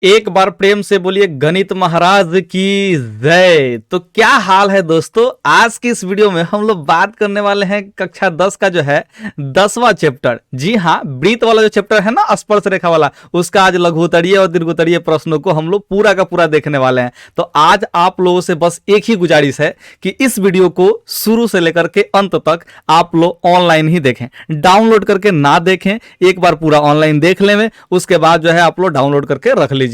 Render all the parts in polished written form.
एक बार प्रेम से बोलिए गणित महाराज की जय। तो क्या हाल है दोस्तों, आज की इस वीडियो में हम लोग बात करने वाले हैं कक्षा 10 का जो है 10वां चैप्टर। जी हाँ, वृत्त वाला जो चैप्टर है ना, स्पर्श रेखा वाला, उसका आज लघुत्तरीय और दीर्घोत्तरीय प्रश्नों को हम लोग पूरा का पूरा देखने वाले हैं। तो आज आप लोगों से बस एक ही गुजारिश है कि इस वीडियो को शुरू से लेकर के अंत तक आप लोग ऑनलाइन ही देखें, डाउनलोड करके ना देखें। एक बार पूरा ऑनलाइन देख लें, उसके बाद जो है आप लोग डाउनलोड करके रख लीजिएगा।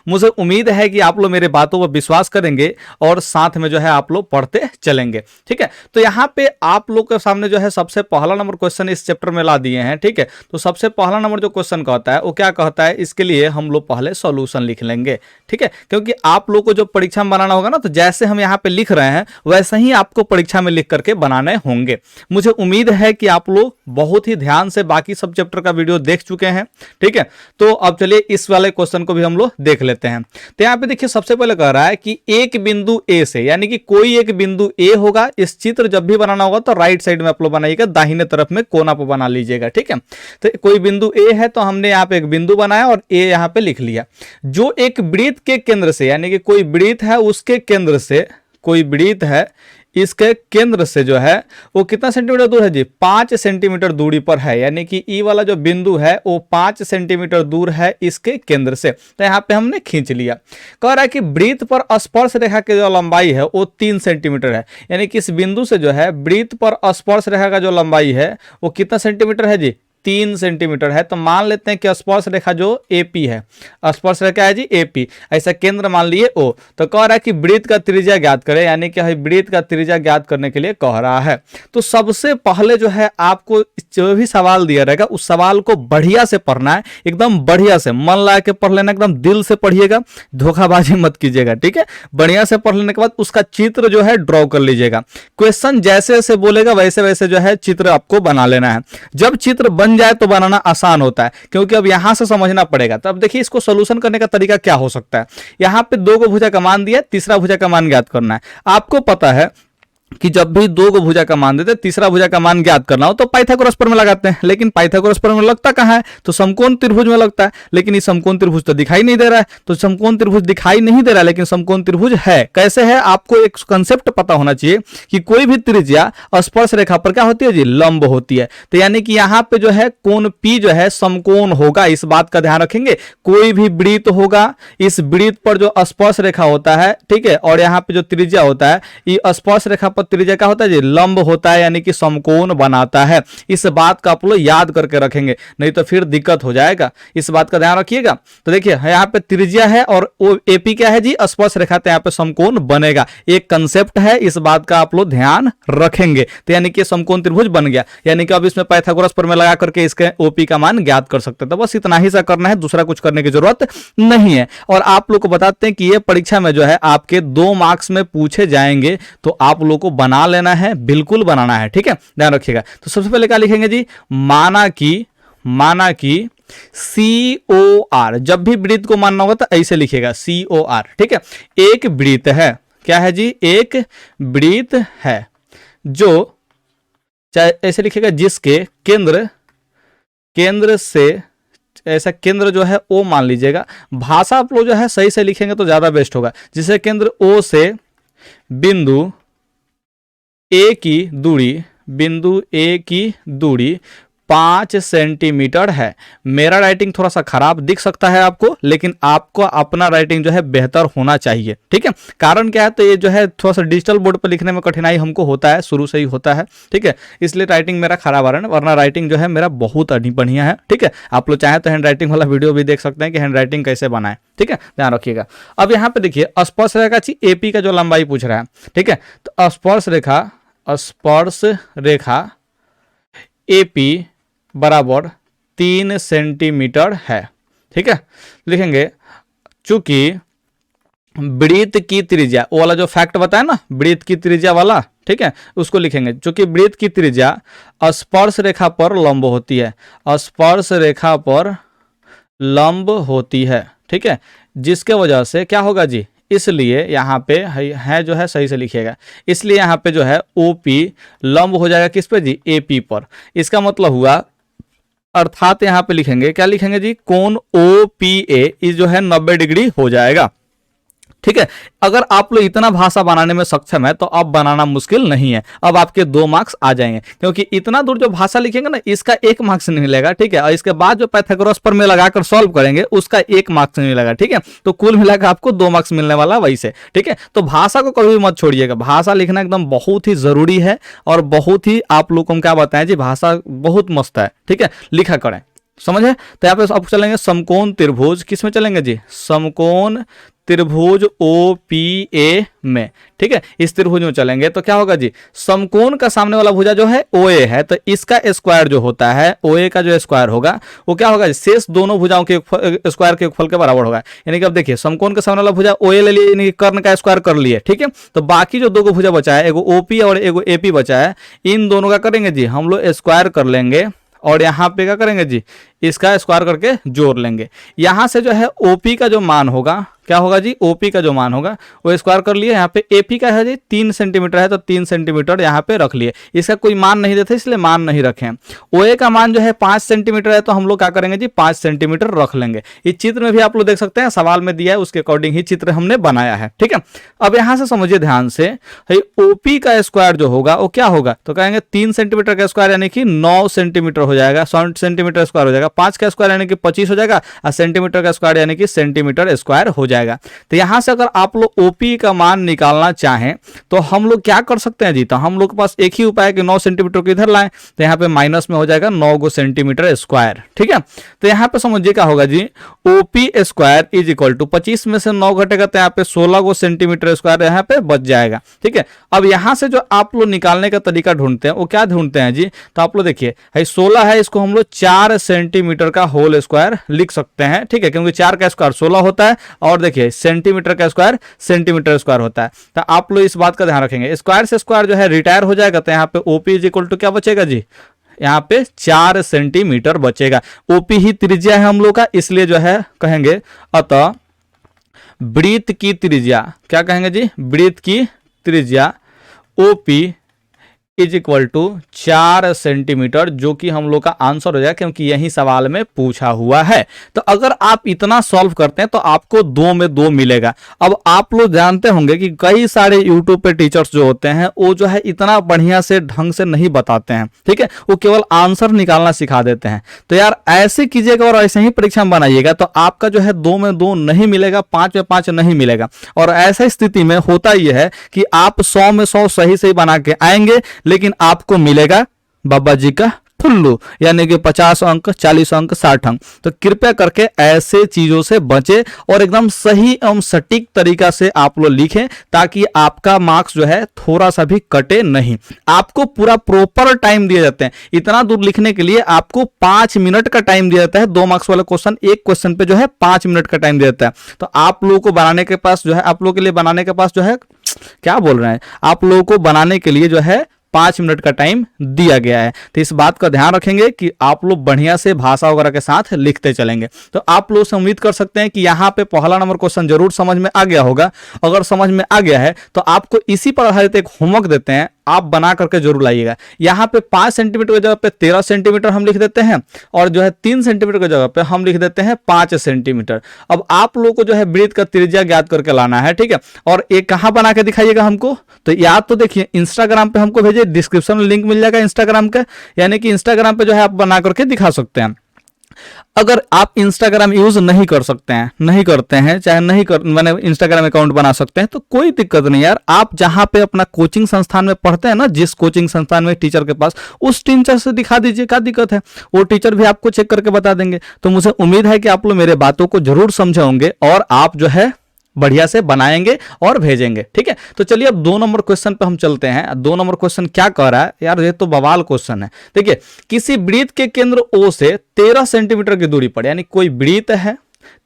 मुझे उम्मीद है कि आप लोग मेरे बातों पर विश्वास करेंगे और साथ में जो है आप लोग पढ़ते चलेंगे। ठीक है, तो यहां पे आप लोग के सामने जो है सबसे पहला नंबर क्वेश्चन इस चैप्टर में ला दिए हैं। ठीक है, तो सबसे पहला नंबर जो क्वेश्चन कहता है वो क्या कहता है, इसके लिए हम लोग पहले सॉल्यूशन लिख लेंगे। ठीक है, क्योंकि आप लोग को जो परीक्षा में बनाना होगा ना, तो जैसे हम यहाँ पे लिख रहे हैं वैसे ही आपको परीक्षा में लिख करके बनाने होंगे। मुझे उम्मीद है कि आप लोग बहुत ही ध्यान से बाकी सब चैप्टर का वीडियो देख चुके हैं। ठीक है, तो अब चलिए इस वाले क्वेश्चन को भी हम लोग देख लेते हैं। तो यहां पे देखिए सबसे पहले कह रहा है कि एक बिंदु ए से, यानी कि कोई एक बिंदु ए होगा। इस चित्र जब भी बनाना होगा तो राइट साइड में आप लोग बनाइएगा, दाहिने तरफ में कोना पर बना लीजिएगा। ठीक है, तो कोई बिंदु ए है तो हमने यहां पे एक बिंदु बनाया और ए यहां पे लिख लिया। जो एक वृत्त के केंद्र से, यानी कि कोई वृत्त है उसके केंद्र से, कोई वृत्त है इसके केंद्र से जो है वो कितना सेंटीमीटर दूर है जी, 5 सेंटीमीटर दूरी पर है। यानी कि ई वाला जो बिंदु है वो 5 सेंटीमीटर दूर है इसके केंद्र से। तो यहां पे हमने खींच लिया। कह रहा है कि वृत्त पर स्पर्श रेखा की जो लंबाई है वो 3 सेंटीमीटर है। यानी कि इस बिंदु से जो है वृत्त पर स्पर्श रेखा का जो लंबाई है वो कितना सेंटीमीटर है जी, 3 सेंटीमीटर है। तो मान लेते हैं कि स्पर्श रेखा जो एपी है, स्पर्श रेखा है जी एपी, ऐसा केंद्र मान लिए ओ। तो कह रहा है कि वृत्त का त्रिज्या ज्ञात करें, यानी कि वृत्त का त्रिज्या ज्ञात करने के लिए कह रहा है। तो सबसे पहले जो है आपको जो भी सवाल दिया रहेगा उस सवाल को बढ़िया से पढ़ना है, एकदम बढ़िया से मन लगा के पढ़ लेना, एकदम दिल से पढ़िएगा, धोखाबाजी मत कीजिएगा। ठीक है, बढ़िया से पढ़ लेने के बाद उसका चित्र जो है ड्रॉ कर लीजिएगा। क्वेश्चन जैसे जैसे बोलेगा वैसे वैसे जो है चित्र आपको बना लेना है। जब चित्र बन जाए तो बनाना आसान होता है, क्योंकि अब यहां से समझना पड़ेगा। तो अब देखिए इसको सॉल्यूशन करने का तरीका क्या हो सकता है। यहां पे 2 को भुजा का मान दिया, तीसरा भुजा का मान ज्ञात करना है। आपको पता है कि जब भी 2 को भुजा का मान देते तीसरा भुजा का मान ज्ञात करना हो तो पाइथागोरस प्रमेय लगाते हैं। लेकिन पाइथागोरस प्रमेय लगता कहां है, तो समकोण त्रिभुज में लगता है। लेकिन ये समकोण त्रिभुज तो दिखाई नहीं दे रहा है। तो समकोण त्रिभुज दिखाई नहीं दे रहा है, लेकिन समकोण त्रिभुज है। कैसे है, आपको एक कंसेप्ट पता होना चाहिए कि कोई भी त्रिज्या स्पर्श रेखा पर क्या होती है जी, लंब होती है। तो यानी कि यहां पे जो है कोण P जो है समकोण होगा, इस बात का ध्यान रखेंगे। कोई भी वृत्त होगा, इस वृत्त पर जो स्पर्श रेखा होता है, ठीक है, और यहाँ पे जो त्रिज्या होता है, ये स्पर्श रेखा त्रिज्या क्या होता है जी, लंब होता है, यानी कि समकोण बनाता है। इस बात का आप लोग याद करके रखेंगे, नहीं तो फिर दिक्कत हो जाएगा। इस बात का ध्यान रखिएगा। तो देखिए यहाँ पे त्रिज्या है और वो एपी क्या है जी, स्पर्श रेखा, तो यहाँ पे समकोण बनेगा। एक कंसेप्ट है, इस बात का आप लोग ध्यान रखेंगे। तो यानी कि समकोण त्रिभुज बन गया। यानी कि अब इसमें पाइथागोरस प्रमेय लगा करके इसके ओपी का मान ज्ञात कर सकते हैं। तो बस इतना ही सा करना है, दूसरा कुछ करने की जरूरत नहीं है। और आप लोग को बताते हैं कि ये परीक्षा में जो है आपके 2 मार्क्स में पूछे जाएंगे, तो आप लोग को बना लेना है, बिल्कुल बनाना है। ठीक है, ध्यान रखिएगा। तो सबसे पहले क्या लिखेंगे जी, माना कि COR, जब भी वृत्त को मानना होगा तो ऐसे लिखिएगा COR। ठीक है, एक वृत्त है, क्या है जी, एक वृत्त है जो, चाहे ऐसे लिखिएगा, जिसके केंद्र से, ऐसा केंद्र जो है O मान लीजिएगा। भाषा आप लोग जो है सही से लिखेंगे तो ज्यादा बेस्ट होगा। जिसे केंद्र O से बिंदु ए की दूरी 5 सेंटीमीटर है। मेरा राइटिंग थोड़ा सा खराब दिख सकता है आपको, लेकिन आपको अपना राइटिंग जो है बेहतर होना चाहिए। ठीक है, कारण क्या है, तो ये जो है थोड़ा सा डिजिटल बोर्ड पर लिखने में कठिनाई हमको होता है, शुरू से ही होता है। ठीक है, इसलिए राइटिंग मेरा खराब आ रहा है, वरना राइटिंग जो है मेरा बहुत बढ़िया है। ठीक है, आप लोग चाहें तो हैंड राइटिंग वाला वीडियो भी देख सकते हैं कि हैंड राइटिंग कैसे बनाएं। ठीक है, ध्यान रखिएगा। अब यहाँ पे देखिए स्पर्श रेखा एपी का जो लंबाई पूछ रहा है। ठीक है, तो स्पर्श रेखा एपी बराबर 3 सेंटीमीटर है। ठीक है, लिखेंगे चूंकि वृत्त की त्रिज्या, वो वाला जो फैक्ट बताया ना, वृत्त की त्रिज्या वाला, ठीक है, उसको लिखेंगे। चूंकि वृत्त की त्रिज्या स्पर्श रेखा पर लंब होती है, स्पर्श रेखा पर लंब होती है। ठीक है, जिसके वजह से क्या होगा जी, इसलिए यहाँ पे है जो है सही से लिखिएगा। इसलिए यहाँ पे जो है ओपी लंब हो जाएगा किस पे जी, एपी पर। इसका मतलब हुआ अर्थात यहाँ पे लिखेंगे, क्या लिखेंगे जी, कोण OPA इस जो है 90 डिग्री हो जाएगा। ठीक है, अगर आप लोग इतना भाषा बनाने में सक्षम है तो अब बनाना मुश्किल नहीं है, अब आपके 2 मार्क्स आ जाएंगे, क्योंकि इतना दूर जो भाषा लिखेंगे ना इसका 1 मार्क्स नहीं मिलेगा। ठीक है, और इसके बाद जो पाइथागोरस पर में लगाकर सॉल्व करेंगे उसका 1 मार्क्स नहीं मिलेगा। ठीक है, तो कुल मिलाकर आपको 2 मार्क्स मिलने वाला वही से। ठीक है, तो भाषा को कभी मत छोड़िएगा, भाषा लिखना एकदम बहुत ही जरूरी है और बहुत ही आप लोग को क्या बताएं जी, भाषा बहुत मस्त है। ठीक है, लिखा करें, समझे। तो यहाँ पे आप चलेंगे समकोण त्रिभुज, किस में चलेंगे जी, समकोण त्रिभुज OPA में। ठीक है, इस त्रिभुज में चलेंगे तो क्या होगा जी, समकोण का सामने वाला भुजा जो है OA है, तो इसका स्क्वायर जो होता है OA का जो स्क्वायर होगा वो क्या होगा, शेष दोनों भुजाओं के स्क्वायर के योगफल के बराबर होगा। यानी कि अब देखिए समकोण का सामने वाला भुजा OA ले लिए, यानी कि कर्ण का स्क्वायर कर लिए। ठीक है, तो बाकी जो 2 भुजा बचा है, एगो OP और एगो AP बचा है, इन दोनों का करेंगे जी हम लोग स्क्वायर कर लेंगे और यहाँ पे क्या करेंगे जी, इसका स्क्वायर करके जोड़ लेंगे। यहां से जो है OP का जो मान होगा, क्या होगा जी, OP का जो मान होगा वो स्क्वायर कर लिए। यहाँ पे AP का है जी 3 सेंटीमीटर है, तो 3 सेंटीमीटर यहाँ पे रख लिए। इसका कोई मान नहीं देते इसलिए मान नहीं रखें। OA का मान जो है 5 सेंटीमीटर है, तो हम लोग क्या करेंगे जी, 5 सेंटीमीटर रख लेंगे। इस चित्र में भी आप लोग देख सकते हैं, सवाल में दिया है उसके अकॉर्डिंग ही चित्र हमने बनाया है। ठीक है, अब यहाँ से समझिए ध्यान से, OP का स्क्वायर जो होगा वो क्या होगा, तो कहेंगे 3 सेंटीमीटर का स्क्वायर यानी कि 9 सेंटीमीटर हो जाएगा, 100 सेंटीमीटर स्क्वायर हो जाएगा, 5 का स्क्वायर यानी कि 25 हो जाएगा, और सेंटीमीटर का स्क्वायर यानी कि सेंटीमीटर स्क्वायर हो जाएगा। तो यहां से अगर आप लोग OP का मान निकालना चाहें तो हम लोग क्या कर सकते हैं जी, तो हम लोग के पास एक ही उपाय है कि 9 सेंटीमीटर को इधर लाएं, तो यहाँ पे माइनस में हो जाएगा 9 सेंटीमीटर स्क्वायर। ठीक है, तो यहाँ पे समझिए क्या होगा जी, OP square is equal to 25 में से 9 घटेगा तो यहाँ पे 16 सेंटीमीटर स्क्वायर यहाँ पे बच जाएगा। ठीक है, अब यहाँ से जो आप लोग निकालने का तरीका ढूंढते हैं वो क्या ढूंढते हैं जी, तो आप लोग देखिए 16 है, इसको हम लोग 4 सेंटीमीटर का होल स्क्वायर लिख सकते हैं। ठीक है, क्योंकि 4 का स्क्वायर 16 होता है और देखिए सेंटीमीटर का स्क्वायर सेंटीमीटर स्क्वायर होता है। तो आप लोग इस बात का ध्यान रखेंगे, स्क्वायर से स्क्वायर जो है रिटायर हो जाएगा, तो यहाँ पे OP इज इक्वल टू क्या बचेगा जी, यहाँ पे 4 सेंटीमीटर बचेगा। OP ही त्रिज्या है हम लोग का, इसलिए जो है कहेंगे अतः वृत्त की त्रिज्या, क्या कहेंगे जी, वृत्त की त्रिज्या OP is equal to 4 centimetre, जो कि हम लोग का आंसर हो जाएगा क्योंकि यही सवाल में पूछा हुआ है। तो अगर आप इतना सॉल्व करते हैं तो आपको 2 में 2 मिलेगा। अब आप लोग जानते होंगे कि कई सारे यूट्यूब पे टीचर्स जो होते हैं वो जो है इतना बढ़िया से ढंग से नहीं बताते हैं। ठीक है, वो केवल आंसर निकालना सिखा देते हैं। तो यार ऐसे कीजिएगा और ऐसे ही परीक्षा में बनाइएगा तो आपका जो है 2 में 2 नहीं मिलेगा, 5 में 5 नहीं मिलेगा। और ऐसा स्थिति में होता यह है कि आप 100 में 100 सही सही बना के आएंगे, लेकिन आपको मिलेगा बाबा जी का ठुल्लू, यानी कि 50 अंक, 40 अंक, 60 अंक। तो कृपया करके ऐसे चीजों से बचे और एकदम सही एवं सटीक तरीका से आप लोग लिखें, ताकि आपका मार्क्स जो है थोड़ा सा भी कटे नहीं। आपको पूरा प्रॉपर टाइम दिए जाते हैं। इतना दूर लिखने के लिए आपको 5 मिनट का टाइम दिया जाता है। 2 मार्क्स वाला क्वेश्चन, एक क्वेश्चन पे जो है 5 मिनट का टाइम दिया जाता है। तो आप लोगों को बनाने के पास जो है, आप लोगों के लिए बनाने के पास जो है, क्या बोल रहे हैं, आप लोगों को बनाने के लिए जो है 5 मिनट का टाइम दिया गया है। तो इस बात का ध्यान रखेंगे कि आप लोग बढ़िया से भाषा वगैरह के साथ लिखते चलेंगे। तो आप लोग से उम्मीद कर सकते हैं कि यहाँ पे पहला नंबर क्वेश्चन जरूर समझ में आ गया होगा। अगर समझ में आ गया है तो आपको इसी पर आधारित एक होमवर्क देते हैं, आप बना करके जरूर लाइएगा। यहाँ पे 5 सेंटीमीटर की जगह पे 13 सेंटीमीटर हम लिख देते हैं और जो है 3 सेंटीमीटर की जगह पे हम लिख देते हैं 5 सेंटीमीटर। अब आप लोगों को जो है वृत्त का त्रिज्या ज्ञात करके लाना है। ठीक है, और ये कहाँ बना के दिखाइएगा हमको, तो याद तो देखिए इंस्टाग्राम पे हमको भेजिए, डिस्क्रिप्शन में लिंक मिल जाएगा इंस्टाग्राम का, यानी कि इंस्टाग्राम पे जो है आप बना करके दिखा सकते हैं। अगर आप इंस्टाग्राम यूज नहीं कर सकते हैं, नहीं करते हैं, चाहे नहीं कर मैंने इंस्टाग्राम अकाउंट बना सकते हैं, तो कोई दिक्कत नहीं यार। आप जहां पे अपना कोचिंग संस्थान में पढ़ते हैं ना, जिस कोचिंग संस्थान में टीचर के पास, उस टीचर से दिखा दीजिए, क्या दिक्कत है। वो टीचर भी आपको चेक करके बता देंगे। तो मुझे उम्मीद है कि आप लोग मेरे बातों को जरूर समझे होंगे और आप जो है बढ़िया से बनाएंगे और भेजेंगे। ठीक है, तो चलिए अब 2 नंबर क्वेश्चन पे हम चलते हैं। 2 नंबर क्वेश्चन क्या कह रहा है यार, ये तो बवाल क्वेश्चन है। देखिए, किसी वृत्त के केंद्र O से 13 सेंटीमीटर की दूरी पर, यानी कोई वृत्त है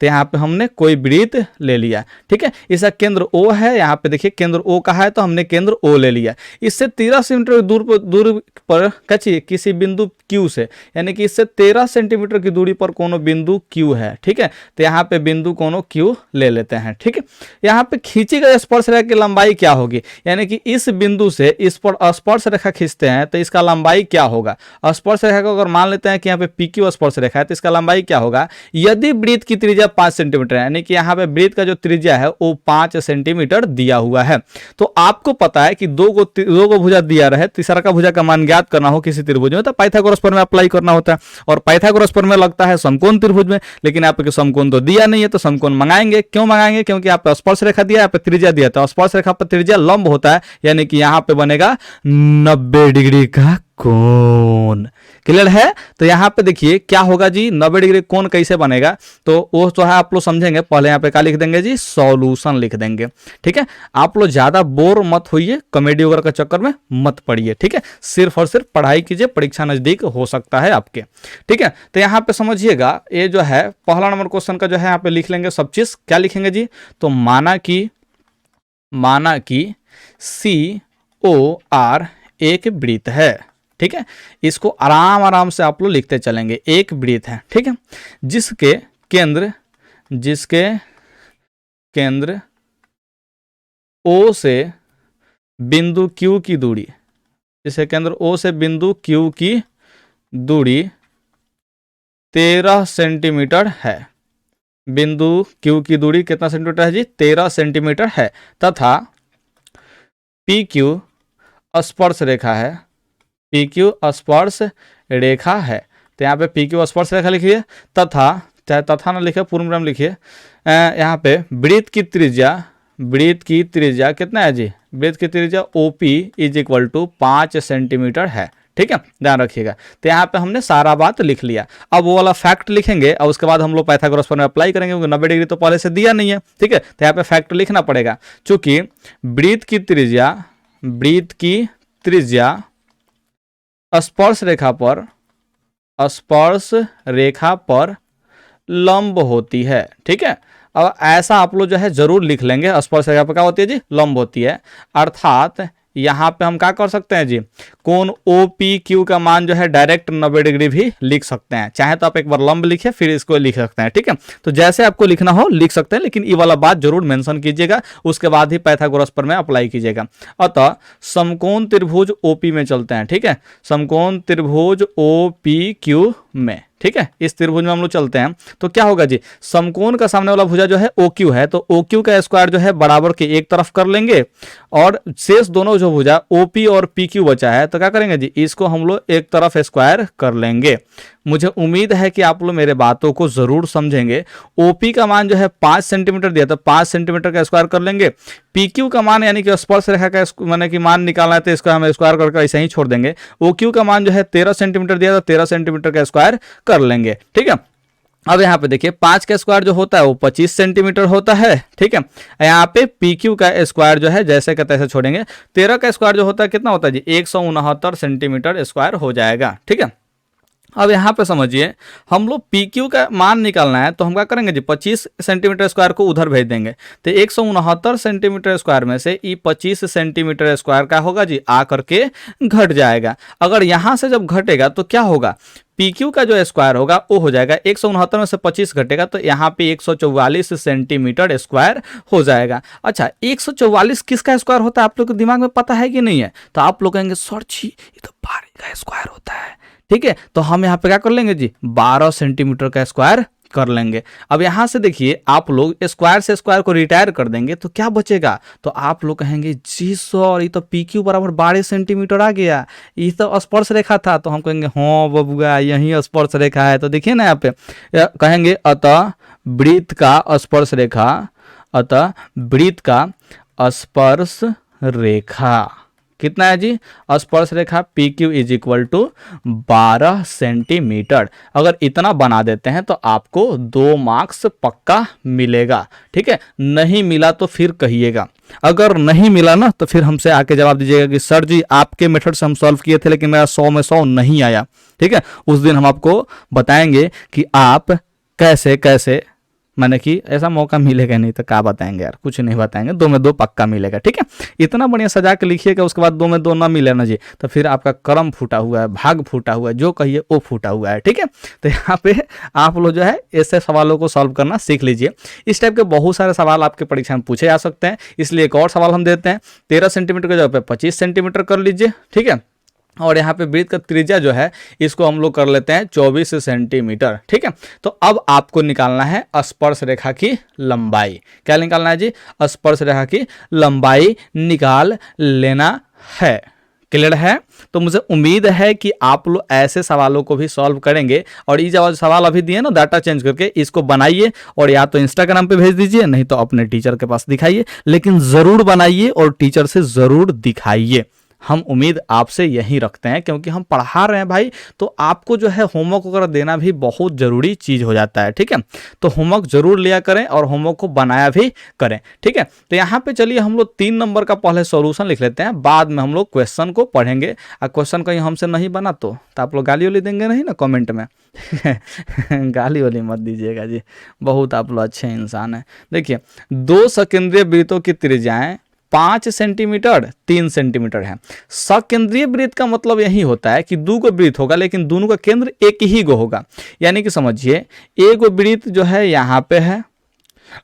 तो यहाँ पे हमने कोई वृत्त ले लिया, ठीक है। इसका केंद्र O है, यहाँ पे देखिए केंद्र O का है तो हमने केंद्र O ले लिया। इससे 13 सेंटीमीटर दूर पर कचिए किसी बिंदु Q से, यानी कि इससे 13 सेंटीमीटर की दूरी पर कोनो बिंदु Q है, ठीक है। तो यहाँ पे बिंदु कोनो Q ले लेते हैं, ठीक है। यहाँ पे खींची गई स्पर्श रेखा की लंबाई क्या होगी, यानी कि इस बिंदु से इस पर स्पर्श रेखा खींचते हैं तो इसका लंबाई क्या होगा। स्पर्श रेखा को अगर मान लेते हैं कि यहाँ पे PQ स्पर्श रेखा है तो इसका लंबाई क्या होगा। यदि वृत्त की त्रिज्या 5 सेंटीमीटर है, यानी कि यहाँ पे वृत्त का जो त्रिज्या है वो 5 सेंटीमीटर दिया हुआ है, तो आपको पता है कि दो को भुजा दिया रहे, तीसरा का भुजा का मान ज्ञात करना हो किसी त्रिभुज में तो पाइथागोरस प्रमेय अप्लाई करना होता है, और पाइथागोरस प्रमेय लगता है समकोण त्रिभुज में, लेकिन आपके समकोण तो दिया नहीं है तो समकोण मंगाएंगे। क्यों मंगाएंगे, क्योंकि आप स्पर्श रेखा दिया, यहाँ पे त्रिज्या दिया, तो स्पर्श रेखा पर त्रिज्या लंब होता है, यानी कि यहाँ पे बनेगा 90 डिग्री का कोण। क्लियर है। तो यहाँ पे देखिए क्या होगा जी, 90 डिग्री कोण कैसे बनेगा, तो वो तो है आप लोग समझेंगे। पहले यहाँ पे क्या लिख देंगे जी, सॉल्यूशन लिख देंगे, ठीक है। आप लोग ज्यादा बोर मत होइए, कॉमेडी वगैरह के चक्कर में मत पड़िए, ठीक है। सिर्फ और सिर्फ पढ़ाई कीजिए, परीक्षा नजदीक हो सकता है आपके, ठीक है। तो यहाँ पे समझिएगा, ये जो है पहला नंबर क्वेश्चन का जो है यहाँ पे लिख लेंगे सब चीज। क्या लिखेंगे जी, तो माना कि COR एक वृत्त है, ठीक है। इसको आराम से आप लोग लिखते चलेंगे। एक वृत्त है, ठीक है, जिसके केंद्र O से बिंदु Q की दूरी, जिसके केंद्र O से बिंदु Q की दूरी 13 सेंटीमीटर है। बिंदु Q की दूरी कितना सेंटीमीटर है जी, 13 सेंटीमीटर है, तथा PQ स्पर्श रेखा है, PQ स्पर्श रेखा है। तो यहाँ पे PQ स्पर्श रेखा लिखिए, तथा ना लिखिए, पूर्ण विराम लिखिए। यहाँ पे वृत्त की त्रिज्या कितना है जी, वृत्त की त्रिज्या OP = 5 सेंटीमीटर है, ठीक है, ध्यान रखिएगा। तो यहाँ पे हमने सारा बात लिख लिया। अब वो वाला फैक्ट लिखेंगे और उसके बाद हम लोग पाइथागोरस प्रमेय अप्लाई करेंगे, क्योंकि 90 डिग्री तो पहले से दिया नहीं है, ठीक है। तो यहाँ पे फैक्ट लिखना पड़ेगा, चूंकि वृत्त की त्रिज्या स्पर्श रेखा पर लंब होती है, ठीक है। अब ऐसा आप लोग जो है जरूर लिख लेंगे, स्पर्श रेखा पर क्या होती है जी, लंब होती है। अर्थात यहाँ पे हम क्या कर सकते हैं जी, कोण OPQ का मान जो है डायरेक्ट 90 डिग्री भी लिख सकते हैं। चाहे तो आप एक बार लंब लिखिए फिर इसको लिख सकते हैं, ठीक है। तो जैसे आपको लिखना हो लिख सकते हैं, लेकिन ये वाला बात जरूर मेंशन कीजिएगा, उसके बाद ही पाइथागोरस प्रमेय अप्लाई कीजिएगा। अतः समकोण त्रिभुज OP में चलते हैं, ठीक है। समकोण त्रिभुज OPQ में, ठीक है, इस त्रिभुज में हम लोग चलते हैं। तो क्या होगा जी, समकोण का सामने वाला भुजा जो है OQ है, तो OQ का स्क्वायर जो है बराबर के एक तरफ कर लेंगे, और शेष दोनों जो भुजा OP और PQ बचा है तो क्या करेंगे जी, इसको हम लोग एक तरफ स्क्वायर कर लेंगे। मुझे उम्मीद है कि आप लोग मेरे बातों को जरूर समझेंगे। OP का मान जो है 5 सेंटीमीटर दिया, तो 5 सेंटीमीटर का स्क्वायर कर लेंगे। PQ का मान यानी कि स्पर्श रेखा का माने कि मान निकालना है, तो इसको हम स्क्वायर करके ऐसे ही छोड़ देंगे। OQ का मान जो है 13 सेंटीमीटर दिया, तो 13 सेंटीमीटर का स्क्वायर कर लेंगे, ठीक है। अब यहाँ पे देखिए 5 का स्क्वायर जो होता है वो 25 सेंटीमीटर होता है, ठीक है। यहाँ पे PQ का स्क्वायर जो है जैसे का तैसे छोड़ेंगे। 13 का स्क्वायर जो होता है कितना होता है जी, 169 सेंटीमीटर स्क्वायर हो जाएगा, ठीक है। अब यहाँ पे समझिए, हम लोग PQ का मान निकालना है तो हम क्या करेंगे जी, 25 सेंटीमीटर स्क्वायर को उधर भेज देंगे, तो 169 सेंटीमीटर स्क्वायर में से ये 25 सेंटीमीटर स्क्वायर का होगा जी, आ करके घट जाएगा। अगर यहाँ से जब घटेगा तो क्या होगा, PQ का जो स्क्वायर होगा वो हो जाएगा 169 में से 25 घटेगा तो यहाँ पे 144 सेंटीमीटर स्क्वायर हो जाएगा। अच्छा, 144 किसका स्क्वायर होता है आप लोग के दिमाग में पता है कि नहीं है, तो आप लोग कहेंगे सर जी ये तो 12 का स्क्वायर होता है, ठीक है। तो हम यहाँ पे क्या कर लेंगे जी, 12 सेंटीमीटर का स्क्वायर कर लेंगे। अब यहां से देखिए, आप लोग स्क्वायर से स्क्वायर को रिटायर कर देंगे तो क्या बचेगा, तो आप लोग कहेंगे जी सर ये तो PQ बराबर 12 सेंटीमीटर आ गया, ये तो स्पर्श रेखा था। तो हम कहेंगे हाँ बबुआ यही स्पर्श रेखा है। तो देखिए ना यहाँ पे कहेंगे अतः वृत्त का स्पर्श रेखा कितना है जी, स्पर्श रेखा PQ = 12 सेंटीमीटर। अगर इतना बना देते हैं तो आपको 2 मार्क्स पक्का मिलेगा, ठीक है। नहीं मिला तो फिर कहिएगा, अगर नहीं मिला ना तो फिर हमसे आके जवाब दीजिएगा कि सर जी आपके मेथड से हम सॉल्व किए थे लेकिन मेरा 100 में 100 नहीं आया, ठीक है। उस दिन हम आपको बताएंगे कि आप कैसे मैंने कि ऐसा मौका मिलेगा नहीं तो क्या बताएंगे यार, कुछ नहीं बताएंगे, 2 में 2 पक्का मिलेगा। ठीक है, इतना बढ़िया सजा के लिखिएगा, उसके बाद 2 में 2 ना मिले ना जी तो फिर आपका कर्म फूटा हुआ है, भाग फूटा हुआ है, जो कहिए वो फूटा हुआ है। ठीक है, तो यहाँ पे आप लोग जो है ऐसे सवालों को सॉल्व करना सीख लीजिए। इस टाइप के बहुत सारे सवाल आपके परीक्षा में पूछे जा सकते हैं, इसलिए एक और सवाल हम देते हैं। 13 सेंटीमीटर के जगह पे 25 सेंटीमीटर कर लीजिए। ठीक है, और यहाँ पे वृत्त का त्रिज्या जो है इसको हम लोग कर लेते हैं 24 सेंटीमीटर। ठीक है, तो अब आपको निकालना है स्पर्श रेखा की लंबाई। क्या निकालना है जी? स्पर्श रेखा की लंबाई निकाल लेना है। क्लियर है? तो मुझे उम्मीद है कि आप लोग ऐसे सवालों को भी सॉल्व करेंगे, और ये जो सवाल अभी दिए ना डाटा चेंज करके, इसको बनाइए और या तो इंस्टाग्राम पे भेज दीजिए, नहीं तो अपने टीचर के पास दिखाइए, लेकिन जरूर बनाइए और टीचर से जरूर दिखाइए। हम उम्मीद आपसे यही रखते हैं, क्योंकि हम पढ़ा रहे हैं भाई, तो आपको जो है होमवर्क वगैरह देना भी बहुत ज़रूरी चीज़ हो जाता है। ठीक है, तो होमवर्क जरूर लिया करें और होमवर्क को बनाया भी करें। ठीक है, तो यहाँ पे चलिए हम लोग 3 नंबर का पहले सॉल्यूशन लिख लेते हैं, बाद में हम लोग क्वेश्चन को पढ़ेंगे। और क्वेश्चन कहीं हमसे नहीं बना तो आप लोग गाली वाली देंगे नहीं ना कमेंट में। गाली वाली मत दीजिएगा जी, बहुत आप लोग अच्छे इंसान हैं। देखिए, 2 सकेंद्रीय वृत्तों की त्रिज्याएं 5 सेंटीमीटर 3 सेंटीमीटर है। सकेंद्रीय वृत्त का मतलब यही होता है कि 2 गो वृत्त होगा, लेकिन दोनों का केंद्र एक ही गो होगा। यानी कि समझिए, एक गो वृत्त जो है यहाँ पे है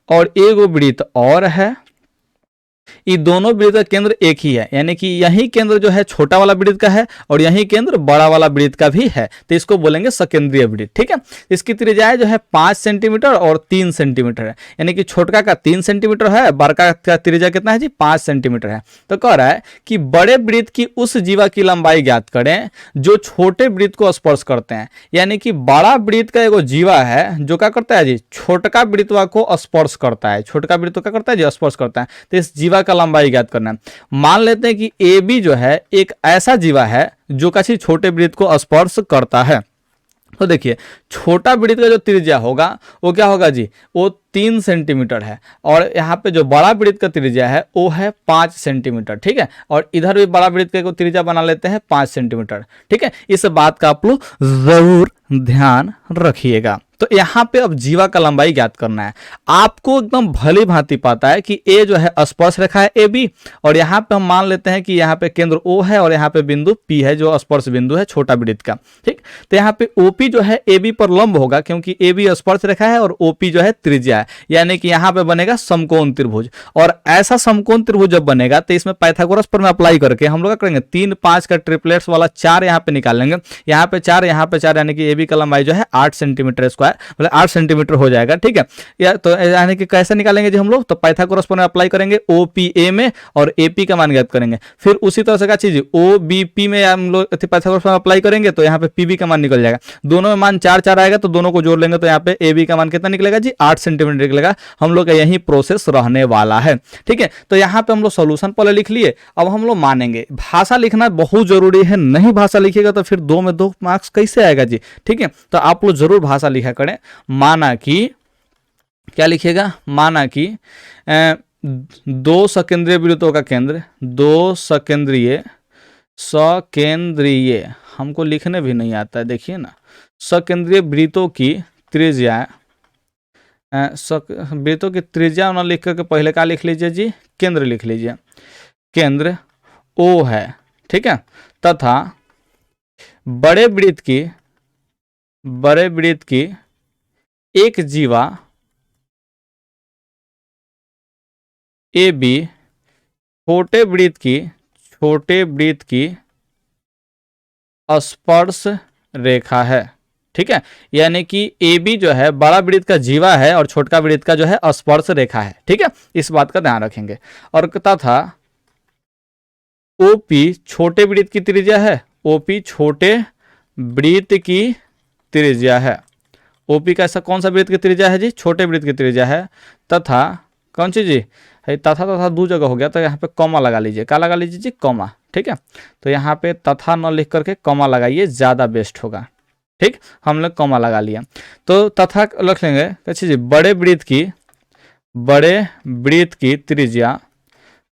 और एक गो वृत्त और है, ये दोनों वृत्त का केंद्र एक ही है। यानी कि यही केंद्र जो है छोटा वाला वृत्त का है और यही केंद्र बड़ा वाला वृत्त का भी है, तो इसको बोलेंगे सकेंद्रीय वृत्त। ठीक है, इसकी त्रिज्या जो है 5 सेंटीमीटर और 3 सेंटीमीटर है। यानी कि छोटका का 3 सेंटीमीटर है, बड़का का त्रिज्या कितना है जी? 5 सेंटीमीटर है। तो कह रहा है कि बड़े वृत्त की उस जीवा की लंबाई ज्ञात करें जो छोटे वृत्त को स्पर्श करते हैं। यानी कि बड़ा वृत्त का एगो जीवा है जो क्या करता है जी? छोटका वृत्तवा को स्पर्श करता है। छोटका वृत्त क्या करता है जी? स्पर्श करता है। तो इस जीवा का लंबाई ज्ञात करना है। मान लेते हैं कि ए बी जो है एक ऐसा जीवा है जो किसी छोटे वृत्त को स्पर्श करता है। तो देखिए, छोटा वृत्त का जो त्रिज्या होगा वो क्या होगा जी? वो 3 सेंटीमीटर है, और यहाँ पे जो बड़ा वृत्त का त्रिज्या है वो है 5 सेंटीमीटर। ठीक है, और इधर भी बड़ा वृत्त का त्रिज्या बना लेते हैं 5 सेंटीमीटर। ठीक है, इस बात का आप लोग जरूर ध्यान रखिएगा। तो यहाँ पे अब जीवा का लंबाई ज्ञात करना है। आपको एकदम भली भांति पता है कि ए जो है स्पर्श रेखा है ए बी, और यहाँ पे हम मान लेते हैं कि यहाँ पे केंद्र ओ है और यहाँ पे बिंदु पी है जो स्पर्श बिंदु है छोटा वृत्त का। ठीक, तो यहाँ पे ओपी जो है ए बी पर लंब होगा, क्योंकि ए बी स्पर्श रेखा है और ओपी जो है त्रिज्या है। यानी कि यहाँ पे बनेगा समकोण त्रिभुज, और ऐसा समकोण त्रिभुज जब बनेगा तो इसमें पाइथागोरस पर में अप्लाई करके हम लोग करेंगे 3 5 का ट्रिपलेट्स वाला 4 यहाँ पे निकाल लेंगे। यहाँ पे 4 यहाँ पे 4, यानी कि ए बी का लंबाई जो है 8 सेंटीमीटर स्क्वायर, मतलब 8 सेंटीमीटर हो जाएगा। ठीक है, या तो यानी कि कैसे निकालेंगे जी हम लोग? तो पाइथागोरस पर अप्लाई करेंगे ओ पी ए में और ए पी का मान ज्ञात करेंगे। फिर उसी तरह से क्या चीज ओ बी पी में हम लोग पाइथागोरस पर अप्लाई करेंगे तो यहाँ पे पी बी का मान निकल जाएगा। दोनों में मान 4 4 आएगा तो दोनों को जोड़ लेंगे तो यहाँ पे ए बी का मान कितना निकलेगा जी? 8 सेंटीमीटर निकलेगा। हम लोग का यही प्रोसेस रहने वाला है। ठीक है, तो यहाँ पे हम लोग सोल्यूशन पहले लिख लिए, अब हम लोग मानेंगे। भाषा लिखना बहुत जरूरी है, नहीं भाषा लिखिएगा तो फिर 2 में 2 मार्क्स कैसे आएगा जी? ठीक है, तो आप लोग जरूर भाषा लिखा करें। माना कि क्या लिखिएगा? माना कि 2 सकेंद्रीय वृत्तों का केंद्र, 2 सकेंद्रीय हमको लिखने भी नहीं आता है, देखिए ना। सकेंद्रीय वृत्तों की त्रिज्या, वृत्तों की त्रिज्या ना लिख करके पहले क्या लिख लीजिए जी? केंद्र लिख लीजिए। केंद्र ओ है। ठीक है, तथा बड़े वृत्त की एक जीवा ए बी छोटे वृत्त की स्पर्श रेखा है। ठीक है, यानी कि ए बी जो है बड़ा वृत्त का जीवा है और छोटका वृत्त का जो है स्पर्श रेखा है। ठीक है, इस बात का ध्यान रखेंगे। और तथा ओपी छोटे वृत्त की त्रिज्या है, ओपी छोटे वृत्त की त्रिज्या है। ओपी का ऐसा कौन सा वृत्त की त्रिज्या है जी? छोटे वृत्त की त्रिज्या है। तथा कौन सी जी? तथा 2 जगह हो गया, तो यहाँ पे कॉमा लगा लीजिए। क्या लगा लीजिए जी? कॉमा। ठीक है, तो यहाँ पे तथा न लिख करके कॉमा लगाइए, ज्यादा बेस्ट होगा। ठीक, हम लोग कॉमा लगा लिया तो तथा लिख लेंगे। अच्छा जी, बड़े वृत्त की त्रिज्या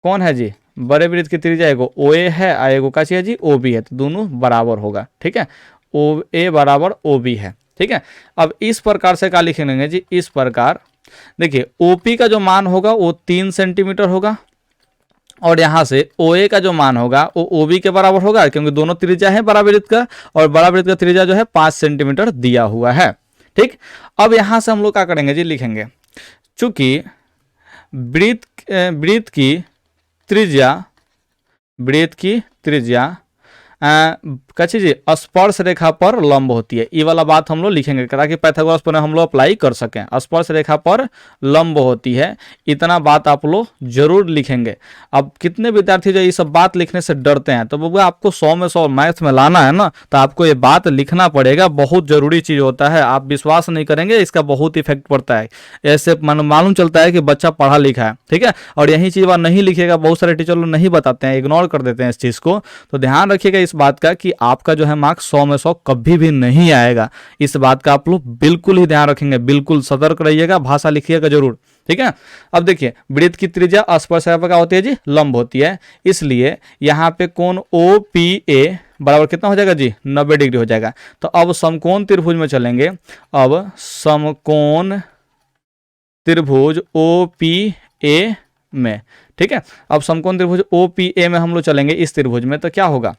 कौन है जी? बड़े वृत्त की त्रिज्या एगो ओ ए है और एगो का है जी ओ बी है, तो दोनों बराबर होगा। ठीक है, ओ ए बराबर ओ बी है। ठीक है, अब इस प्रकार से क्या लिख लेंगे जी? इस प्रकार देखिए ओपी का जो मान होगा वो 3 सेंटीमीटर होगा और यहाँ से OA का जो मान होगा वो OB के बराबर होगा, क्योंकि दोनों त्रिज्या है बड़ा वृत्त का, और बड़ा वृत्त का त्रिज्या जो है 5 सेंटीमीटर दिया हुआ है। ठीक, अब यहाँ से हम लोग क्या करेंगे जी, लिखेंगे चूंकि वृत्त की त्रिज्या कच्ची जी स्पर्श रेखा पर लंब होती है। ये वाला बात हम लोग लिखेंगे ताकि पाइथागोरस पर हम लोग अप्लाई कर सकें। स्पर्श रेखा पर लंब होती है, इतना बात आप लोग जरूर लिखेंगे। अब कितने विद्यार्थी जो ये सब बात लिखने से डरते हैं, तो बबुआ आपको 100 में 100 मैथ्स में लाना है ना, तो आपको ये बात लिखना पड़ेगा। बहुत जरूरी चीज होता है, आप विश्वास नहीं करेंगे, इसका बहुत इफेक्ट पड़ता है। ऐसे मालूम चलता है कि बच्चा पढ़ा लिखा है, ठीक है। और यही चीज वह नहीं लिखेगा, बहुत सारे टीचर लोग नहीं बताते हैं, इग्नोर कर देते हैं इस चीज को। तो ध्यान रखिएगा इस बात का कि आपका जो है मार्क्स 100 में 100 कभी भी नहीं आएगा। इस बात का आप लोग बिल्कुल ही ध्यान रखेंगे, बिल्कुल सतर्क रहिएगा, भाषा लिखिएगा जरूर, ठीक है। अब देखिए वृत्त की त्रिज्या स्पर्श रेखा पर क्या होती है जी, लंब होती है, इसलिए यहाँ पे कोण OPA बराबर कितना हो जाएगा जी, 90 डिग्री हो जाएगा। तो अब समकोण त्रिभुज में चलेंगे। अब समकोण त्रिभुज OPA में, ठीक है। अब समकोण त्रिभुज OPA में हम लोग चलेंगे इस त्रिभुज में, तो क्या होगा,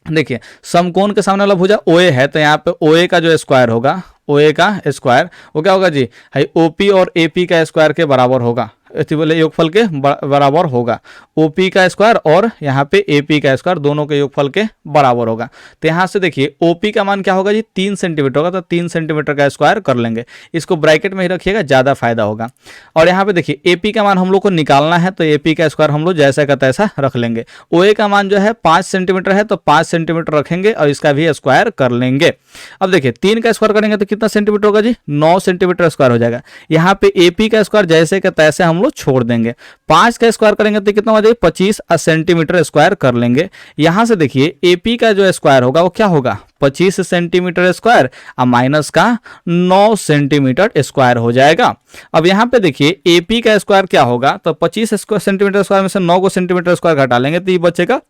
देखिए समकोण के सामने वाला भुजा OA है, तो यहाँ पे OA का जो स्क्वायर होगा, OA का स्क्वायर वो क्या होगा जी, OP और AP का स्क्वायर के बराबर होगा, बोले योगफल के बराबर होगा। OP का स्क्वायर और यहाँ पे AP का स्क्वायर दोनों के योगफल के बराबर होगा। तो यहाँ से देखिए OP का मान क्या होगा जी, 3 सेंटीमीटर होगा, तो 3 सेंटीमीटर का स्क्वायर कर लेंगे। इसको ब्रैकेट में ही रखिएगा, ज़्यादा फायदा होगा। और यहाँ पे देखिए AP का मान हम लोग को निकालना है, तो AP का स्क्वायर हम लोग जैसा का तैसा रख लेंगे। OA का मान जो है 5 सेंटीमीटर है, तो 5 सेंटीमीटर रखेंगे और इसका भी स्क्वायर कर लेंगे। अब देखिए 3 का स्क्वायर करेंगे तो कितना सेंटीमीटर होगा जी, 9 सेंटीमीटर स्क्वायर हो जाएगा। यहाँ पे AP का स्क्वायर जैसे का तैसे हम लोग छोड़ देंगे। 5 का स्क्वायर करेंगे तो कितना हो जाएगा, 25 सेंटीमीटर स्क्वायर कर लेंगे। यहां से देखिए AP का जो स्क्वायर होगा वो क्या होगा, 25 सेंटीमीटर स्क्वायर और माइनस का 9 सेंटीमीटर स्क्वायर हो जाएगा। अब यहां पे देखिए AP का स्क्वायर क्या होगा, तो 25 सेंटीमीटर स्क्वायर में से 9 को सेंटीमीटर स्क्वायर घटा लेंगे तो ये बचेगा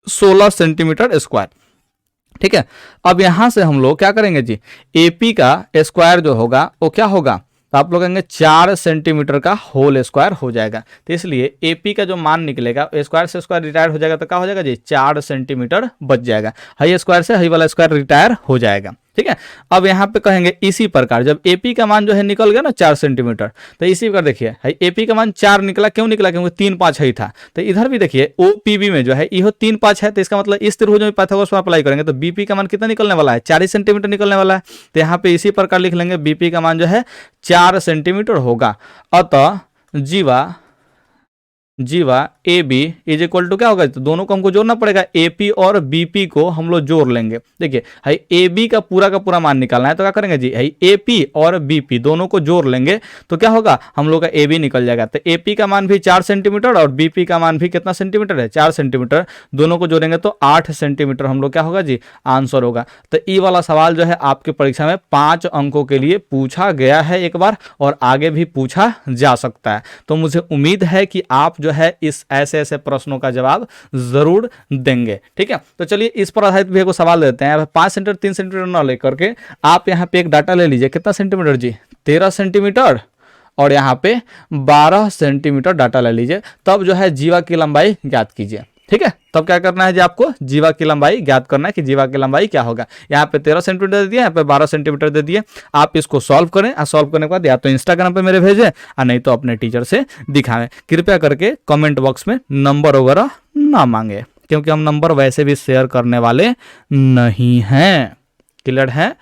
16 सेंटीमीटर स्क्वायर, ठीक है। अब यहां से हम लोग क्या करेंगे जी, AP का स्क्वायर जो होगा वो क्या होगा, तो आप लोग कहेंगे 4 सेंटीमीटर का होल स्क्वायर हो जाएगा। तो इसलिए AP का जो मान निकलेगा स्क्वायर से स्क्वायर रिटायर हो जाएगा, तो क्या हो जाएगा जी, 4 सेंटीमीटर बच जाएगा। हाई स्क्वायर से हाई वाला स्क्वायर रिटायर हो जाएगा, ठीक है। अब यहाँ पे कहेंगे इसी प्रकार जब AP का मान जो है निकल गया ना 4 सेंटीमीटर, तो इसी प्रकार देखिए AP का मान 4 निकला, क्यों निकला, क्योंकि 3 5 ही था। तो इधर भी देखिए OPB में जो है यह 3 5 है, तो इसका मतलब इस त्रिभुज में पाइथागोरस पर अप्लाई करेंगे तो BP का मान कितना निकलने वाला है, 4 सेंटीमीटर निकलने वाला है। तो यहाँ पे इसी प्रकार लिख लेंगे BP का मान जो है 4 सेंटीमीटर होगा। अतः जीवा AB इज इक्वल टू क्या होगा, तो दोनों को हमको जोड़ना पड़ेगा, AP और BP को हम लोग जोड़ लेंगे। देखिए AB का पूरा मान निकालना है, तो क्या करेंगे जी, AP और BP दोनों को जोड़ लेंगे, तो क्या होगा, हम लोग का AB निकल जाएगा। तो AP का मान भी 4 सेंटीमीटर और BP का मान भी कितना सेंटीमीटर है, 4 सेंटीमीटर, दोनों को जोड़ेंगे तो 8 सेंटीमीटर हम लोग क्या होगा जी, आंसर होगा। तो ये वाला सवाल जो है आपके परीक्षा में 5 अंकों के लिए पूछा गया है एक बार, और आगे भी पूछा जा सकता है। तो मुझे उम्मीद है कि आप जो है इस ऐसे प्रश्नों का जवाब जरूर देंगे, ठीक है। तो चलिए इस पर आधारित भी एक सवाल देते हैं। 5 सेंटीमीटर 3 सेंटीमीटर न लेकर के आप यहाँ पे एक डाटा ले लीजिए, कितना सेंटीमीटर जी, 13 सेंटीमीटर, और यहाँ पे 12 सेंटीमीटर डाटा ले लीजिए। तब जो है जीवा की लंबाई ज्ञात कीजिए, ठीक है। तब क्या करना है जी, आपको जीवा की लंबाई ज्ञात करना है कि जीवा की लंबाई क्या होगा। यहाँ पे 13 सेंटीमीटर दे दिया, यहाँ पे 12 सेंटीमीटर दे दिए। आप इसको सॉल्व करें, और सॉल्व करने के बाद या तो इंस्टाग्राम पे मेरे भेजें और नहीं तो अपने टीचर से दिखाएं। कृपया करके कमेंट बॉक्स में नंबर वगैरह ना मांगे, क्योंकि हम नंबर वैसे भी शेयर करने वाले नहीं हैं। क्लियर है।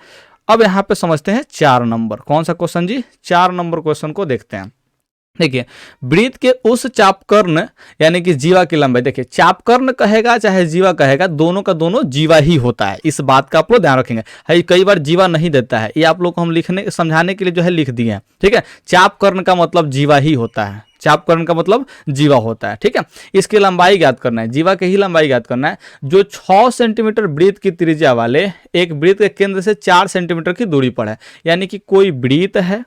अब यहाँ पे समझते हैं 4 नंबर, कौन सा क्वेश्चन जी, 4 नंबर क्वेश्चन को देखते हैं। देखिए वृत्त के उस चापकर्ण यानी कि जीवा की लंबाई, देखिए चापकर्ण कहेगा चाहे जीवा कहेगा, दोनों का दोनों जीवा ही होता है। इस बात का आप लोग ध्यान रखेंगे। है कई बार जीवा नहीं देता है, ये आप लोग को हम लिखने समझाने के लिए जो है लिख दिए हैं, ठीक है। चापकर्ण का मतलब जीवा ही होता है, चापकर्ण का मतलब जीवा होता है, ठीक है। इसकी लंबाई ज्ञात करना है, जीवा की ही लंबाई ज्ञात करना है। जो 6 सेंटीमीटर वृत्त की त्रिज्या वाले एक वृत्त के केंद्र से 4 सेंटीमीटर की दूरी पर है, यानी कि कोई वृत्त है,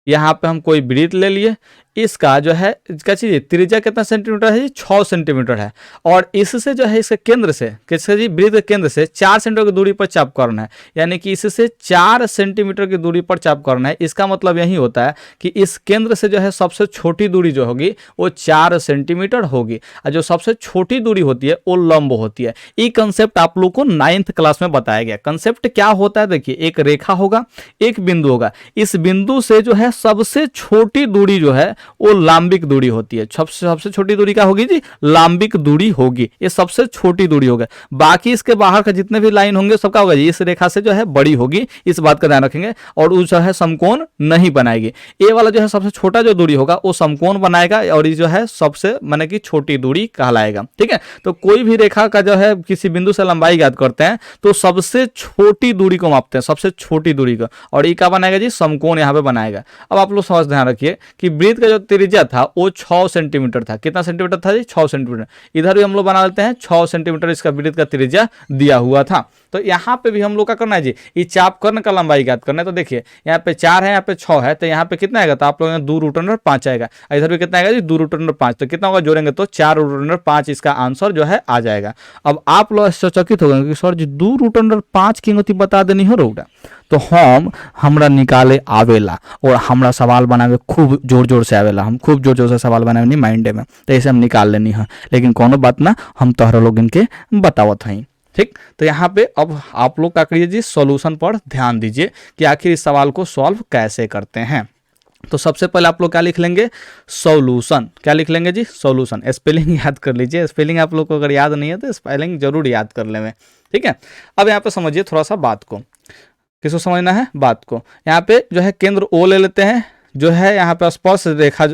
यहाँ पे हम कोई वृत्त ले लिए, इसका जो है क्या चीज त्रिज्या कितना सेंटीमीटर है जी 6 सेंटीमीटर है। और इससे जो है इसके केंद्र से किसके जी वृत्त के केंद्र से 4 सेंटीमीटर की दूरी पर चाप करना है, यानी कि इससे 4 सेंटीमीटर की दूरी पर चाप करना है। इसका मतलब यही होता है कि इस केंद्र से जो है सबसे छोटी दूरी जो होगी वो 4 सेंटीमीटर होगी, और जो सबसे छोटी दूरी होती है वो लंब होती है। ये कंसेप्ट आप लोग को 9th क्लास में बताया गया। कंसेप्ट क्या होता है देखिए, एक रेखा होगा, एक बिंदु होगा, इस बिंदु से जो है सबसे छोटी दूरी जो है वो लांबिक दूरी होती है। सबसे छोटी दूरी क्या होगी जी लांबिक दूरी होगी, ये सबसे छोटी दूरी होगा। बाकी इसके बाहर का जितने भी लाइन होंगे सबका होगा जी इस रेखा से जो है बड़ी होगी, इस बात का ध्यान रखेंगे। और वो जो है समकोण नहीं बनाएगी। ए वाला जो है सबसे छोटा जो दूरी होगा वो समकोण बनाएगा, और ये जो है सबसे माने कि छोटी दूरी कहलाएगा। ठीक है, तो कोई भी रेखा का जो है किसी बिंदु से लंबाई ज्ञात करते हैं तो सबसे छोटी दूरी को मापते हैं, सबसे छोटी दूरी को, और ये क्या बनाएगा जी समकोण यहाँ पे बनाएगा। अब आप लोग समझ ध्यान रखिए कि वृत्त का जो त्रिज्या था वो 6 सेंटीमीटर था। कितना सेंटीमीटर था जी 6 सेंटीमीटर। इधर भी हम लोग बना लेते हैं 6 सेंटीमीटर इसका वृत्त का त्रिज्या दिया हुआ था। तो यहाँ पे भी हम लोग का करना है जी ये चापकर्ण का लंबाई ज्ञात करना है। तो देखिए यहाँ पे 4 है, यहाँ पे 6 है, तो यहाँ पे कितना आएगा, तो आप लोग 2√5 आएगा। इधर भी कितना आएगा जी 2√5, तो कितना होगा जोड़ेंगे तो 4√5 इसका आंसर जो है आ जाएगा। अब आप लोग आश्चर्यचकित हो गए कि सर जी 2√5 की गति बता देनी हो रहा, तो हमरा निकाले आवेला और हमरा सवाल बनावे खूब जोर जोर से आवेला, हम खूब जोर जोर से सवाल बनावे नहीं माइंड में, तो ऐसे हम निकाल लेनी है। लेकिन कोनो बात ना, हम तोहरा लोग इनके बतावत हैं। ठीक, तो यहाँ पे अब आप लोग क्या करिए जी सॉल्यूशन पर ध्यान दीजिए कि आखिर इस सवाल को सॉल्व कैसे करते हैं। तो सबसे पहले आप लोग क्या लिख लेंगे सॉल्यूशन। क्या लिख लेंगे जी सॉल्यूशन। स्पेलिंग याद कर लीजिए, स्पेलिंग आप लोग को अगर याद नहीं है तो स्पेलिंग जरूर याद कर लेंगे। ठीक है, अब यहाँ पे समझिए थोड़ा सा बात को, किसको समझना है बात को। यहाँ पे जो है केंद्र ओ ले लेते हैं, जो है यहाँ पे स्पर्श रेखा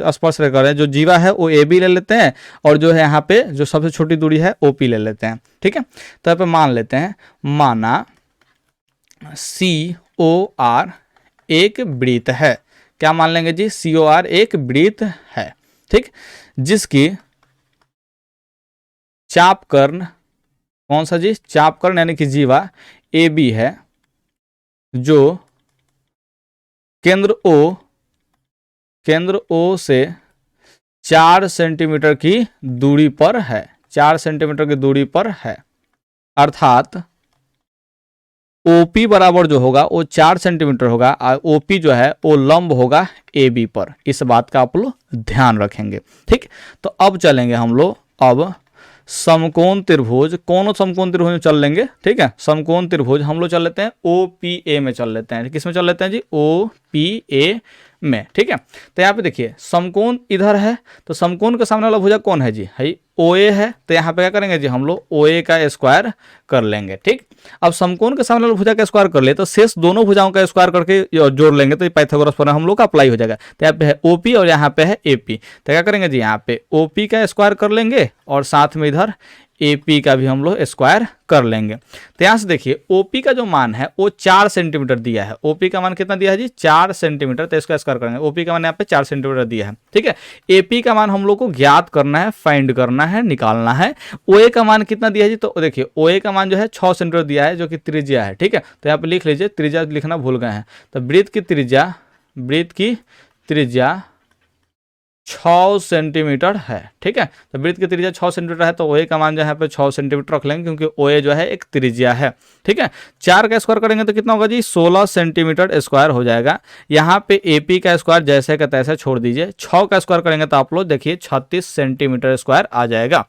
है जो जीवा है वो ए बी ले लेते हैं, और जो है यहाँ पे जो सबसे छोटी दूरी है ओ पी ले लेते हैं। ठीक है, तो यहाँ पे मान लेते हैं, माना COR एक वृत्त है। क्या मान लेंगे जी COR एक वृत्त है। ठीक, जिसकी चापकर्ण कौन सा जी चापकर्ण यानी कि जीवा AB है, जो केंद्र O से 4 सेंटीमीटर की दूरी पर है, 4 सेंटीमीटर की दूरी पर है। अर्थात OP बराबर जो होगा वो 4 सेंटीमीटर होगा, और OP जो है वो लंब होगा AB पर। इस बात का आप लोग ध्यान रखेंगे। ठीक, तो अब चलेंगे हम लोग अब समकोण त्रिभुज, कौन समकोण त्रिभुज में चल लेंगे। ठीक है, समकोण त्रिभुज हम लोग चल लेते हैं OPA में चल लेते हैं। किस में चल लेते हैं जी OPA में। ठीक है, तो यहाँ पे देखिए समकोण इधर है, तो समकोण के सामने वाला भुजा कौन है जी है OA है, तो यहाँ पे क्या करेंगे जी हम लोग OA का स्क्वायर कर लेंगे। ठीक, अब समकोण के सामने वाला भुजा का स्क्वायर कर ले तो शेष दोनों भुजाओं का स्क्वायर करके जोड़ लेंगे, तो पाइथागोरस पर हम लोग का अप्लाई हो जाएगा। तो यहाँ पे है OP और यहाँ पे है AP, तो क्या करेंगे जी यहाँ पे OP का स्क्वायर कर लेंगे और साथ में इधर AP का भी हम लोग स्क्वायर कर लेंगे। तो यहाँ से देखिए OP का जो मान है वो 4 सेंटीमीटर दिया है। OP का मान कितना दिया है जी 4 सेंटीमीटर, तो इसका स्क्वायर करेंगे। OP का मान यहाँ पे 4 सेंटीमीटर दिया है। ठीक है, AP का मान हम लोग को ज्ञात करना है, फाइंड करना है, निकालना है। OA का मान कितना दिया है जी, तो देखिए OA का मान जो है 6 सेंटीमीटर दिया है, जो कि त्रिज्या है। ठीक है, तो यहाँ पे लिख लीजिए, त्रिज्या लिखना भूल गए हैं, तो वृत्त की त्रिज्या 6 सेंटीमीटर है। ठीक है, तो वृत्त की त्रिज्या 6 सेंटीमीटर है, तो OA का मान जो है यहाँ पे 6 सेंटीमीटर रख लेंगे, क्योंकि OA जो है एक त्रिज्या है। ठीक है, 4 का स्क्वायर करेंगे तो कितना होगा जी 16 सेंटीमीटर स्क्वायर हो जाएगा। यहाँ पे AP का स्क्वायर जैसे का तैसे छोड़ दीजिए, 6 का स्क्वायर करेंगे तो आप लोग देखिए 36 सेंटीमीटर स्क्वायर आ जाएगा।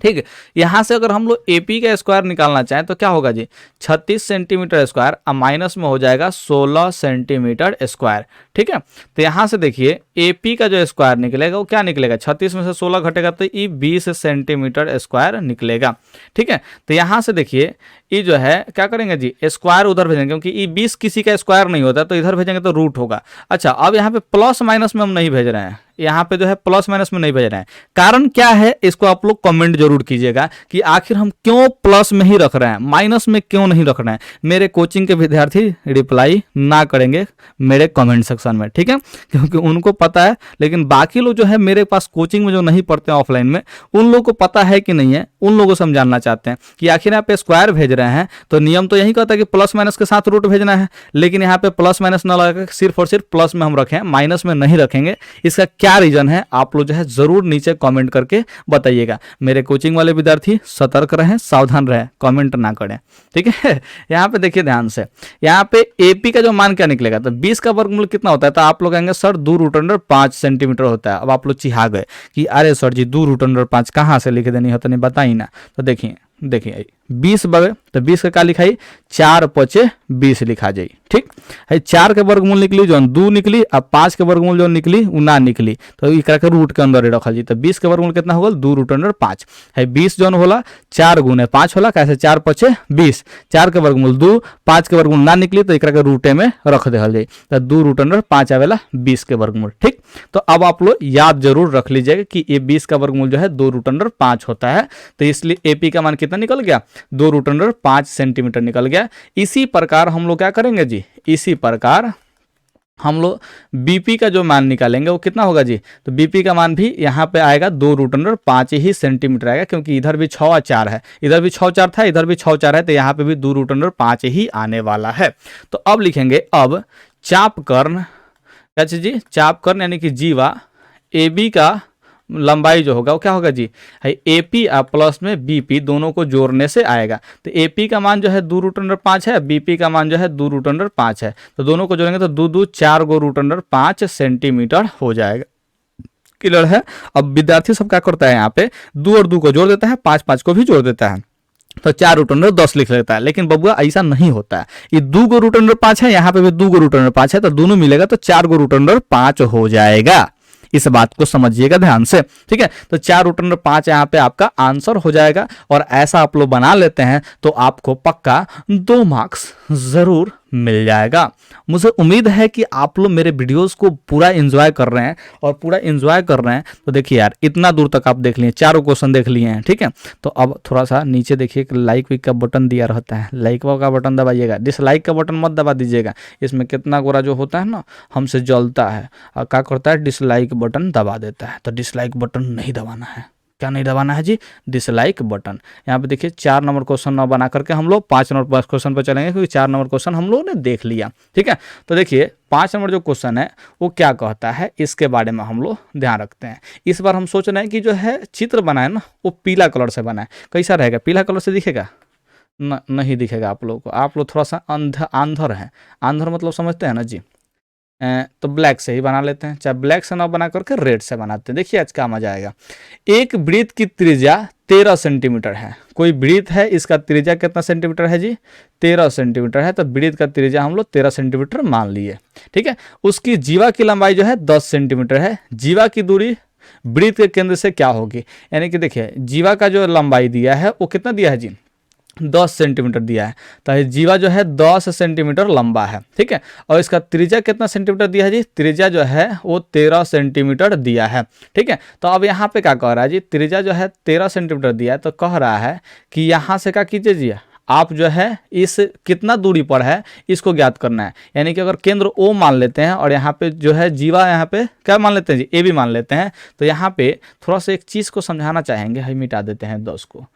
ठीक है, यहाँ से अगर हम लोग AP का स्क्वायर निकालना चाहें तो क्या होगा जी 36 सेंटीमीटर स्क्वायर माइनस में हो जाएगा 16 सेंटीमीटर स्क्वायर। ठीक है, तो यहाँ से देखिए AP का जो स्क्वायर निकलेगा वो क्या निकलेगा, 36 में से 16 घटेगा तो ये 20 सेंटीमीटर स्क्वायर निकलेगा। ठीक है, तो यहाँ से देखिए ये जो है क्या करेंगे जी स्क्वायर उधर भेजेंगे, क्योंकि ये 20 किसी का स्क्वायर नहीं होता, तो इधर भेजेंगे तो रूट होगा। अच्छा, अब यहाँ पे प्लस माइनस में हम नहीं भेज रहे हैं, यहाँ पे जो है प्लस माइनस में नहीं भेज रहे हैं। कारण क्या है इसको आप लोग कमेंट जरूर कीजिएगा कि आखिर हम क्यों प्लस में ही रख रहे हैं, माइनस में क्यों नहीं रख रहे हैं। मेरे कोचिंग के विद्यार्थी रिप्लाई ना करेंगे मेरे कमेंट सेक्शन में। ठीक है, क्योंकि उनको पता है, लेकिन बाकी लोग जो है मेरे पास कोचिंग में जो नहीं पढ़ते हैं ऑफलाइन में, उन लोगों को पता है कि नहीं है, उन लोगों से हम जानना चाहते हैं कि आखिर यहाँ पे स्क्वायर भेज रहे हैं तो नियम तो यही कहता है कि प्लस माइनस के साथ रूट भेजना है, लेकिन यहाँ पे प्लस माइनस न लगा सिर्फ और सिर्फ प्लस में हम रखें, माइनस में नहीं रखेंगे। इसका क्या रीजन है आप लोग जो है जरूर नीचे कमेंट करके बताइएगा। मेरे कोचिंग वाले विद्यार्थी सतर्क रहें, सावधान रहें, कमेंट ना करें, ठीक है। यहाँ पे देखिए ध्यान से, यहाँ पे एपी का जो मान क्या निकलेगा, तो 20 का वर्गमूल कितना होता है, तो आप लोग कहेंगे सर 2√5 सेंटीमीटर होता है। अब आप लोग चिढ़ा गए कि अरे सर जी 2√5 कहाँ से लिख देनी होता, नहीं बताइए ना। तो देखिए 20 बगे तो 20 का क्या लिखाई, 4×5 = 20 लिखा जाई, ठीक है। 4 के वर्गमूल निकली जो 2 निकली, अब 5 के वर्गमूल जो निकली वो ना निकली, तो एकरा के रूट के अंदर ही रखल जी। तो 20 के वर्गमूल कितना होगा, 2√5 है। 20 जो होला 4 × 5 होला, कैसे 4×5 = 20, 4 के वर्गमूल 2, 5 के वर्गमूल ना निकली तो एकरा के रूटे में रख देहल जाई, तो 2√5 आवेला 20 के वर्गमूल, ठीक। तो अब आप लोग याद जरूर रख लीजिएगा कि ये 20 का वर्गमूल जो है 2√5 होता है। तो इसलिए एपी का मान कितना निकल गया, 2√5 सेंटीमीटर निकल गया। इसी प्रकार हम लोग क्या करेंगे जी, इसी प्रकार हम लोग बीपी का जो मान निकालेंगे वो कितना होगा जी, तो बीपी का मान भी यहाँ पे आएगा 2√5 ही सेंटीमीटर आएगा, क्योंकि इधर भी 6 और 4 है, इधर भी 6 4 था, इधर भी 6 4 है, तो यहाँ पे भी 2√5 ही आने वाला है। तो अब लिखेंगे, अब चापकर्ण, क्या चीज जी, चापकर्ण यानी कि जीवा एबी का लंबाई जो होगा वो क्या होगा जी, एपी प्लस में बीपी दोनों को जोड़ने से आएगा। तो एपी का मान जो है 2√5 है, बीपी का मान जो है 2√5 है, तो दोनों को जोड़ेंगे तो 2 2 4 √5 सेंटीमीटर हो जाएगा। क्लियर है। अब विद्यार्थी सब क्या करता है, यहाँ पे 2 और 2 को जोड़ देता है, 5 5 को भी जोड़ देता है, तो 4√10 लिख लेता है। लेकिन बबुआ ऐसा नहीं होता है, ये 2 √5 है, यहाँ पे भी 2 √5 है, तो दोनों मिलेगा तो 4 √5 हो जाएगा। इस बात को समझिएगा ध्यान से, ठीक है। तो 4√5 यहाँ पे आपका आंसर हो जाएगा, और ऐसा आप लोग बना लेते हैं तो आपको पक्का 2 मार्क्स जरूर मिल जाएगा। मुझे उम्मीद है कि आप लोग मेरे वीडियोस को पूरा एंजॉय कर रहे हैं, और पूरा एंजॉय कर रहे हैं तो देखिए यार, इतना दूर तक आप देख लिए, चारों क्वेश्चन देख लिए हैं, ठीक है। तो अब थोड़ा सा नीचे देखिए लाइक का बटन दिया रहता है, लाइक का बटन दबाइएगा, डिसलाइक का बटन मत दबा दीजिएगा। इसमें कितना गोरा जो होता है ना हमसे जलता है और क्या करता है, डिसलाइक बटन दबा देता है। तो डिसलाइक बटन नहीं दबाना है, क्या नहीं दबाना है जी, डिसलाइक बटन। यहाँ पे देखिए 4 नंबर क्वेश्चन ना बना करके हम लोग 5 नंबर क्वेश्चन पर चलेंगे, क्योंकि 4 नंबर क्वेश्चन हम लोगों ने देख लिया, ठीक है। तो देखिए 5 नंबर जो क्वेश्चन है वो क्या कहता है, इसके बारे में हम लोग ध्यान रखते हैं। इस बार हम सोच रहे हैं कि जो है चित्र बनाए ना वो पीला कलर से बनाए। कैसा रहेगा, पीला कलर से दिखेगा नहीं दिखेगा आप लोगों को, आप लोग थोड़ा सा आंधर हैं। आंधर मतलब समझते हैं ना जी, तो ब्लैक से ही बना लेते हैं, चाहे ब्लैक से ना बना करके रेड से बनाते हैं। देखिए आज क्या मजा आएगा। एक वृत्त की त्रिज्या 13 सेंटीमीटर है, कोई वृत्त है, इसका त्रिज्या कितना सेंटीमीटर है जी, 13 सेंटीमीटर है। तो वृत्त का त्रिज्या हम लोग 13 सेंटीमीटर मान लिए, ठीक है। उसकी जीवा की लंबाई जो है 10 सेंटीमीटर है। जीवा की दूरी वृत्त के केंद्र से क्या होगी, यानी कि देखिए जीवा का जो लंबाई दिया है वो कितना दिया है जी, 10 सेंटीमीटर दिया है। तो जीवा जो है 10 सेंटीमीटर लंबा है, ठीक है। और इसका त्रिज्या कितना सेंटीमीटर दिया है जी, त्रिज्या जो है वो 13 सेंटीमीटर दिया है, ठीक है। तो अब यहाँ पे क्या कह रहा है जी, त्रिज्या जो है 13 सेंटीमीटर दिया है, तो कह रहा है कि यहाँ से क्या कीजिए जी, आप जो है इस कितना दूरी पर है इसको ज्ञात करना है। यानी कि अगर केंद्र ओ मान लेते हैं और यहाँ पे जो है जीवा यहाँ पे क्या मान लेते हैं जी, ए भी मान लेते हैं, तो यहाँ पे थोड़ा सा एक चीज़ को समझाना चाहेंगे, हम मिटा देते हैं 10 को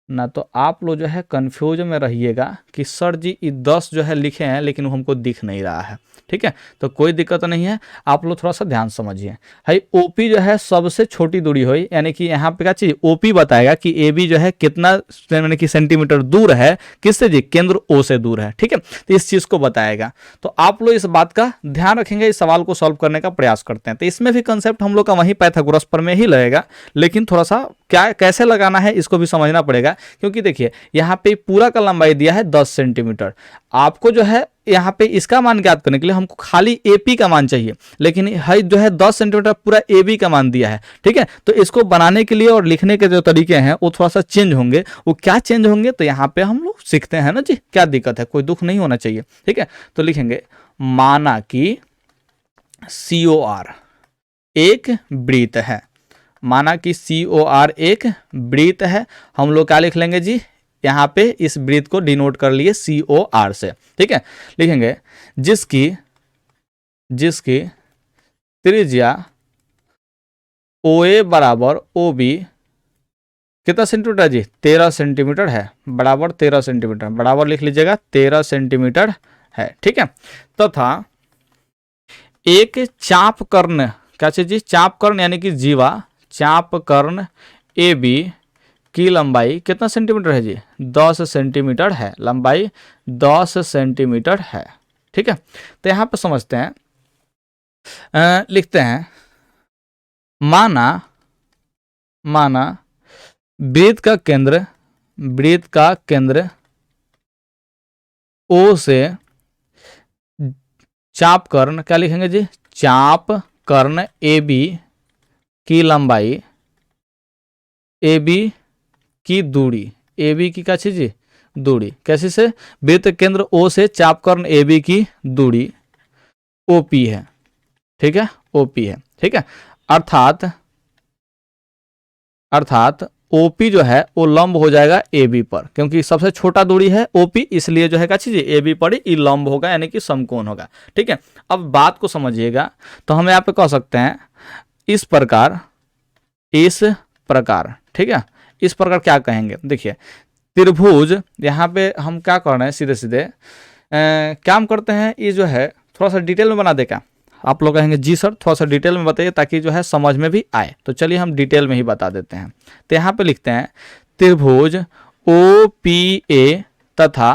ना, तो आप लोग जो है कंफ्यूज में रहिएगा कि सर जी ये 10 जो है लिखे हैं लेकिन वो हमको दिख नहीं रहा है, ठीक है। तो कोई दिक्कत नहीं है, आप लोग थोड़ा सा ध्यान समझिए। भाई ओपी जो है सबसे छोटी दूरी हुई, यानी कि यहाँ पे क्या चीज ओपी बताएगा कि ए बी जो है कितना यानी कि सेंटीमीटर दूर है, किससे जी, केंद्र ओ से दूर है, ठीक है। तो इस चीज को बताएगा, तो आप लोग इस बात का ध्यान रखेंगे, इस सवाल को सॉल्व करने का प्रयास करते हैं। तो इसमें भी कंसेप्ट हम लोग का वही पाइथागोरस पर में ही लगेगा, लेकिन थोड़ा सा क्या कैसे लगाना है इसको भी समझना पड़ेगा, क्योंकि देखिए यहाँ पे पूरा का लंबाई दिया है 10 सेंटीमीटर। आपको जो है यहाँ पे इसका मान ज्ञात करने के लिए हमको खाली एपी का मान चाहिए, लेकिन है जो है 10 सेंटीमीटर पूरा एबी का मान दिया है, ठीक है। तो इसको बनाने के लिए और लिखने के जो तरीके हैं वो थोड़ा सा चेंज होंगे। वो क्या चेंज होंगे तो यहाँ पे हम लोग सीखते हैं ना जी, क्या दिक्कत है, कोई दुख नहीं होना चाहिए, ठीक है। तो लिखेंगे माना कि COR एक वृत्त है, माना कि COR एक वृत्त है, हम लोग क्या लिख लेंगे जी, यहाँ पे इस वृत्त को डिनोट कर लिए COR से, ठीक है। लिखेंगे जिसकी त्रिज्या OA बराबर OB कितना सेंटीमीटर है जी, 13 सेंटीमीटर है, बराबर 13 सेंटीमीटर, बराबर लिख लीजिएगा 13 सेंटीमीटर है। ठीक है, तथा एक चाप कर्ण, क्या चीज जी, चाप कर्ण यानी कि जीवा, चाप कर्ण ए बी की लंबाई कितना सेंटीमीटर है जी, 10 सेंटीमीटर है, लंबाई 10 सेंटीमीटर है। ठीक है, तो यहां पे समझते हैं, लिखते हैं, माना वृत्त का केंद्र ओ से चाप कर्ण, क्या लिखेंगे जी, चाप कर्ण ए बी की लंबाई, ए बी की दूरी, ए बी की क्या चीज जी, दूरी, कैसे से, वृत्त केंद्र ओ से चाप कर्ण ए बी की दूरी ओपी है। ठीक है, ओपी है। ठीक है, अर्थात ओपी जो है वो लंब हो जाएगा ए बी पर, क्योंकि सबसे छोटा दूरी है ओपी, इसलिए जो है क्या चीज ए बी पर ही लंब होगा, यानी कि समकोण होगा। ठीक है, अब बात को समझिएगा, तो हम यहाँ पे कह सकते हैं इस प्रकार, ठीक है, इस प्रकार क्या कहेंगे, देखिए त्रिभुज, यहाँ पे हम क्या कर रहे हैं, सीधे सीधे क्या हम करते हैं, ये जो है थोड़ा सा डिटेल में बना देगा, आप लोग कहेंगे जी सर थोड़ा सा डिटेल में बताइए ताकि जो है समझ में भी आए, तो चलिए हम डिटेल में ही बता देते हैं। तो यहाँ पे लिखते हैं त्रिभुज ओ पी ए तथा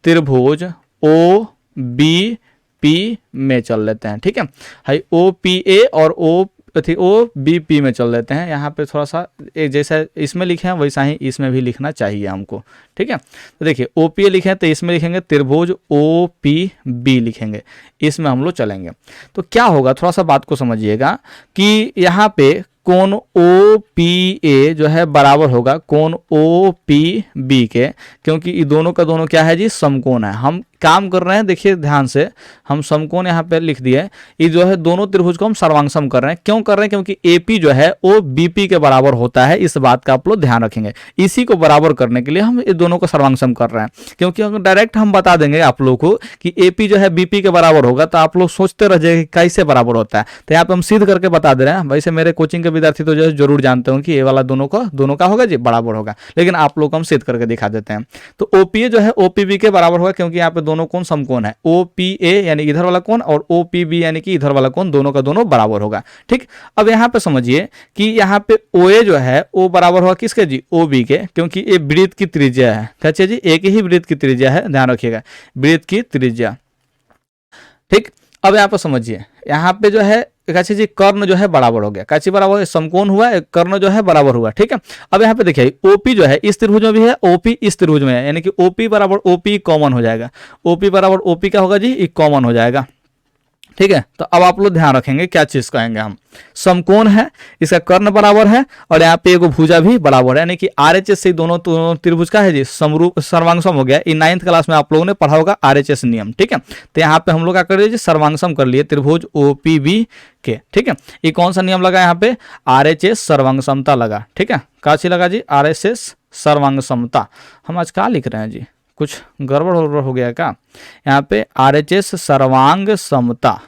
त्रिभुज ओ बी पी में चल लेते हैं। ठीक है, हाई ओ पी ए और ओ बी पी में चल लेते हैं। यहाँ पे थोड़ा सा जैसा इसमें लिखे हैं वैसा ही इसमें भी लिखना चाहिए हमको। ठीक है, तो देखिए ओ पी ए लिखे हैं तो इसमें लिखेंगे त्रिभुज ओ पी बी लिखेंगे, इसमें हम लोग चलेंगे। तो क्या होगा, थोड़ा सा बात को समझिएगा कि यहाँ पे कोण ओ पी ए जो है बराबर होगा कोण ओ पी बी के, क्योंकि ये दोनों का दोनों क्या है जी, समकोण है। हम काम कर रहे हैं, देखिए ध्यान से, हम समकोण यहाँ पे लिख दिए, ये जो है दोनों त्रिभुज को हम सर्वांगसम कर रहे हैं। क्यों कर रहे हैं, क्योंकि एपी जो है वो बीपी के बराबर होता है, इस बात का आप लोग ध्यान रखेंगे। इसी को बराबर करने के लिए हम ये दोनों को सर्वांगसम कर रहे हैं, क्योंकि अगर डायरेक्ट हम बता देंगे आप लोग को कि एपी जो है बीपी के बराबर होगा तो आप लोग सोचते रह जाएंगे कैसे बराबर होता है। तो यहाँ पे हम सिद्ध करके बता दे रहे हैं। वैसे मेरे कोचिंग के विद्यार्थी तो जो है जरूर जानते हो कि ये वाला दोनों का होगा जी, बराबर होगा, लेकिन आप लोग को हम सिद्ध करके दिखा देते हैं। तो ओपीए जो है ओपीबी के बराबर होगा, क्योंकि यहाँ पे दोनों कोण समकोण है, ओपीए यानी इधर वाला कोण और ओपीबी यानी कि इधर वाला कोण, दोनों का दोनों बराबर होगा। ठीक, अब यहाँ पे समझिए कि यहाँ पे ओए जो है वो बराबर होगा किसके जी, ओबी के, क्योंकि ये वृत्त की त्रिज्या है। क्या जी, एक ही वृत्त की त्रिज्या है, ध्यान रखिएगा, वृत्त की त्रिज्या। ठीक, अब यहाँ पे समझिए, यहाँ पे जो है कैसे जी, कर्ण जो है बराबर हो गया, कैसे बराबर, समकोण हुआ, कर्ण जो है बराबर हुआ। ठीक है, अब यहाँ पे देखिए ओपी जो है इस त्रिभुज में भी है, ओपी इस त्रिभुज में है, यानी कि ओपी बराबर ओपी कॉमन हो जाएगा, ओपी बराबर ओपी क्या होगा जी, ये कॉमन हो जाएगा। ठीक है, तो अब आप लोग ध्यान रखेंगे क्या चीज कहेंगे हम, समकोण है, इसका कर्ण बराबर है और यहाँ पे एगो भुजा भी बराबर है, यानी कि आरएचएस से दोनों त्रिभुज का है जी समरूप, सर्वांगसम हो गया। ये 9th क्लास में आप लोगों ने पढ़ा होगा आरएचएस नियम। ठीक है, तो यहाँ पे हम लोग क्या कर लिए जी, सर्वांगसम कर लिए त्रिभुज ओपीबी के। ठीक है, ये कौन सा नियम लगा यहाँ पे, आरएचएस सर्वांगसमता लगा। ठीक है, क्या चीज लगा जी, आरएचएस सर्वांगसमता। हम आज क्या लिख रहे हैं जी, कुछ गड़बड़ हो गया क्या, यहाँ पे आरएचएस सर्वांग समता।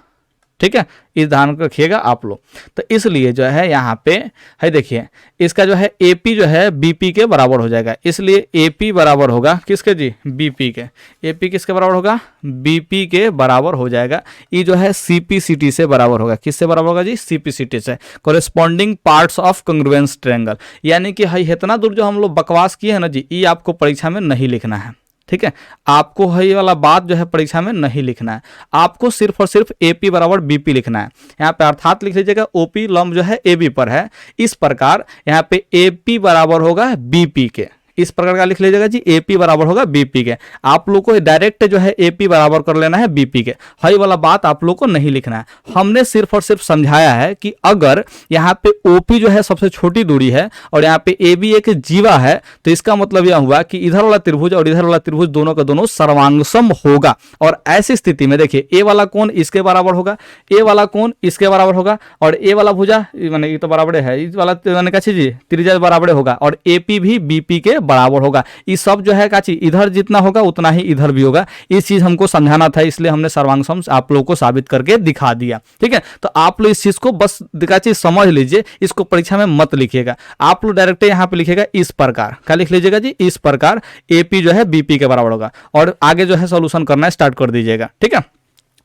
ठीक है, इस ध्यान रखिएगा आप लोग। तो इसलिए जो है यहाँ पे है, देखिए इसका जो है एपी जो है बीपी के बराबर हो जाएगा, इसलिए एपी बराबर होगा किसके जी, बीपी के। एपी किसके बराबर होगा, बीपी के बराबर हो जाएगा। ये जो है सीपीसीटी से बराबर होगा, किससे बराबर होगा जी, सीपीसीटी से, कोरेस्पॉन्डिंग पार्ट्स ऑफ कंग्रुएंस ट्रायंगल। यानी कि है इतना दूर जो हम लोग बकवास किए हैं ना जी, ये आपको परीक्षा में नहीं लिखना है। ठीक है, आपको ये वाला बात जो है परीक्षा में नहीं लिखना है, आपको सिर्फ और सिर्फ एपी बराबर बीपी लिखना है। यहाँ पे अर्थात लिख लीजिएगा ओपी लंब जो है एबी पर है, इस प्रकार यहाँ पे एपी बराबर होगा बीपी के, इस प्रकार का लिख लीजिएगा जी, एपी बराबर होगा बीपी के। आप लोग को डायरेक्ट जो है एपी बराबर कर लेना है बीपी के, हाई वाला बात आप लोग को नहीं लिखना है। हमने सिर्फ और सिर्फ समझाया है कि अगर यहाँ पे ओपी जो है सबसे छोटी दूरी है और यहाँ पे एबी एक जीवा है, तो इसका मतलब यह हुआ कि इधर वाला त्रिभुज और इधर वाला त्रिभुज दोनों का दोनों सर्वांगसम होगा। और ऐसी स्थिति में देखिए ए वाला कोण इसके बराबर होगा, ए वाला कोण इसके बराबर होगा, और ए वाला भुजा माने ये तो बराबर है, इस वाला माने क्या चीज त्रिज्या बराबर होगा, और एपी भी बीपी के बराबर होगा। ये सब जो है काची इधर जितना होगा उतना ही इधर भी होगा। इस चीज हमको समझाना था, इसलिए हमने सर्वांग सम आप लोगों को साबित करके दिखा दिया। ठीक है, तो आप लोग इस चीज को बस काची समझ लीजिए, इसको परीक्षा में मत लिखिएगा। आप लोग डायरेक्ट यहाँ पे लिखिएगा इस प्रकार, क्या लिख लीजिएगा जी, इस प्रकार एपी जो है बीपी के बराबर होगा, और आगे जो है सोल्यूशन करना स्टार्ट कर दीजिएगा। ठीक है,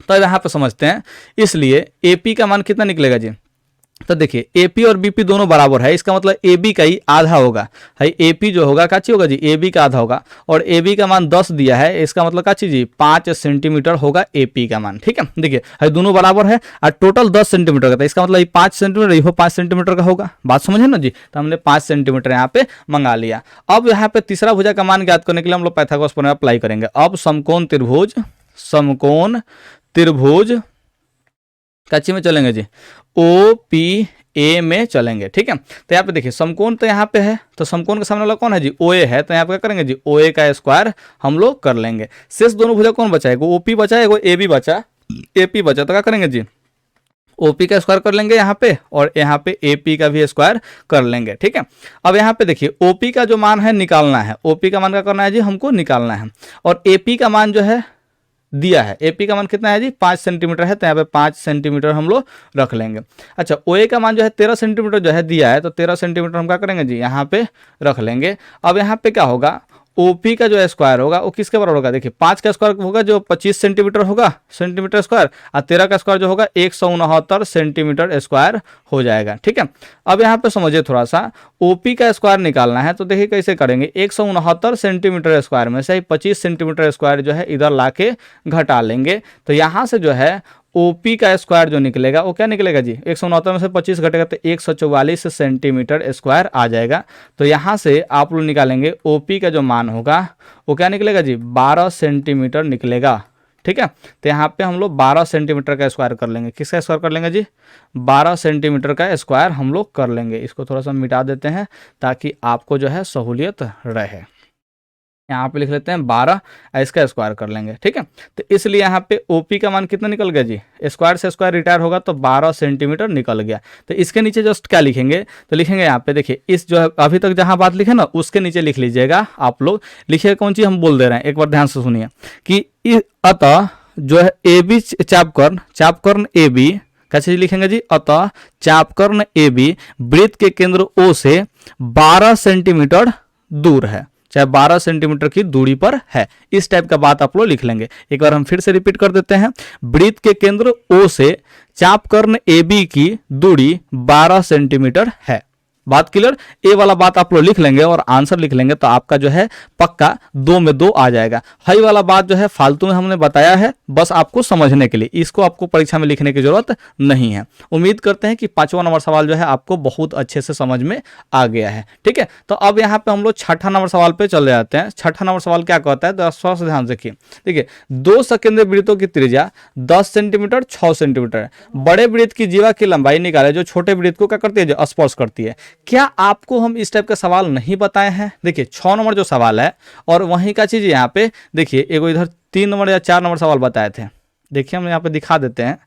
तो यहाँ पे समझते हैं। इसलिए एपी का मान कितना निकलेगा जी, तो देखिए एपी और बीपी दोनों बराबर है, इसका मतलब एबी का ही आधा होगा। है एपी जो होगा काची होगा जी, एबी का आधा होगा, और एबी का मान 10 दिया है, इसका मतलब काची जी 5 सेंटीमीटर होगा एपी का मान। ठीक है, देखिए है दोनों बराबर है और टोटल 10 सेंटीमीटर का था, इसका मतलब 5 सेंटीमीटर, ये 5 सेंटीमीटर का होगा। बात समझे ना जी, तो हमने 5 सेंटीमीटर यहाँ पे मंगा लिया। अब यहाँ पे तीसरा भुजा का मान ज्ञात करने के लिए हम लोग पाइथागोरस प्रमेय अप्लाई करेंगे। अब समकोण त्रिभुज काची में चलेंगे जी, ओ पी ए में चलेंगे। ठीक है, तो यहाँ पे देखिए समकोण तो यहाँ पे है, तो समकोण के सामने वाला कौन है जी, ओ ए है, तो यहाँ पे क्या करेंगे जी, ओ ए का स्क्वायर हम लोग कर लेंगे। शेष दोनों भुजा कौन बचा है, ओपी बचा है, ए बी बचा, एपी बचा, तो क्या करेंगे जी, ओपी का स्क्वायर कर लेंगे यहाँ पे, और यहाँ पे एपी का भी स्क्वायर कर लेंगे। ठीक है, अब यहाँ पे देखिए ओपी का जो मान है निकालना है, ओपी का मान क्या करना है जी, हमको निकालना है, और एपी का मान जो है दिया है, एपी का मान कितना है जी 5 सेंटीमीटर है, तो यहाँ पे 5 सेंटीमीटर हम लोग रख लेंगे। अच्छा, ओए का मान जो है 13 सेंटीमीटर जो है दिया है, तो 13 सेंटीमीटर हम क्या करेंगे जी, यहाँ पे रख लेंगे। अब यहाँ पे क्या होगा, ओपी का जो स्क्वायर होगा वो किसके बराबर होगा, देखिए 5 का स्क्वायर होगा जो 25 सेंटीमीटर होगा, सेंटीमीटर स्क्वायर, और 13 का स्क्वायर जो होगा 169 सेंटीमीटर स्क्वायर हो जाएगा। ठीक है, अब यहाँ पे समझिए थोड़ा सा, ओपी का स्क्वायर निकालना है, तो देखिए कैसे करेंगे, 169 सेंटीमीटर स्क्वायर में से 25 सेंटीमीटर स्क्वायर जो है इधर ला के घटा लेंगे, तो यहाँ से जो है ओपी का स्क्वायर जो निकलेगा वो क्या निकलेगा जी, 169 में से 25 घटेगा तो 144 सेंटीमीटर स्क्वायर आ जाएगा। तो यहाँ से आप लोग निकालेंगे ओपी का जो मान होगा वो क्या निकलेगा जी, 12 सेंटीमीटर निकलेगा। ठीक है, तो यहाँ पे हम लोग 12 सेंटीमीटर का स्क्वायर कर लेंगे। किसका स्क्वायर कर लेंगे जी, 12 सेंटीमीटर का स्क्वायर हम लोग कर लेंगे। इसको थोड़ा सा मिटा देते हैं ताकि आपको जो है सहूलियत रहे। यहाँ पे लिख लेते हैं 12, इसका स्क्वायर कर लेंगे। ठीक है, तो इसलिए यहाँ पे ओपी का मान कितना निकल गया जी, स्क्वायर से स्क्वायर रिटायर होगा तो 12 सेंटीमीटर निकल गया। तो इसके नीचे जस्ट क्या लिखेंगे, तो लिखेंगे यहाँ पे देखिए, इस जो है अभी तक जहाँ बात लिखे ना उसके नीचे लिख लीजिएगा आप लोग। लिखिए कौन चीज हम बोल दे रहे हैं, एक बार ध्यान से सुनिए कि अतः जो है ए बी चापकर्ण ए बी, कैसे लिखेंगे जी, अतः चापकर्ण ए बी वृत्त के केंद्र ओ से 12 सेंटीमीटर दूर है, चाहे 12 सेंटीमीटर की दूरी पर है। इस टाइप का बात आप लोग लिख लेंगे। एक बार हम फिर से रिपीट कर देते हैं, वृत्त के केंद्र ओ से चापकर्ण ए बी की दूरी 12 सेंटीमीटर है। बात क्लियर, ए वाला बात आप लोग लिख लेंगे और आंसर लिख लेंगे तो आपका जो है पक्का 2 में 2 आ जाएगा। हाई वाला बात जो है फालतू में हमने बताया है, बस आपको समझने के लिए, इसको आपको परीक्षा में लिखने की जरूरत नहीं है। उम्मीद करते हैं कि 5वां नंबर सवाल जो है आपको बहुत अच्छे से समझ में आ गया है। ठीक है, तो अब यहाँ पे हम लोग 6ठा नंबर सवाल पे चले जाते हैं। 6ठा नंबर सवाल क्या कहता है, तो ध्यान से देखिए। देखिए, 2 सकेंद्रीय वृत्तों की त्रिज्या 10 सेंटीमीटर 6 सेंटीमीटर है। बड़े वृत्त की जीवा की लंबाई निकाले जो छोटे वृत्त को क्या करती है, जो स्पर्श करती है। क्या आपको हम इस टाइप का सवाल नहीं बताए हैं? देखिए 6 नंबर जो सवाल है और वहीं का चीज यहाँ पे देखिए, एगो इधर 3 नंबर या 4 नंबर सवाल बताए थे। देखिए हम यहाँ पे दिखा देते हैं,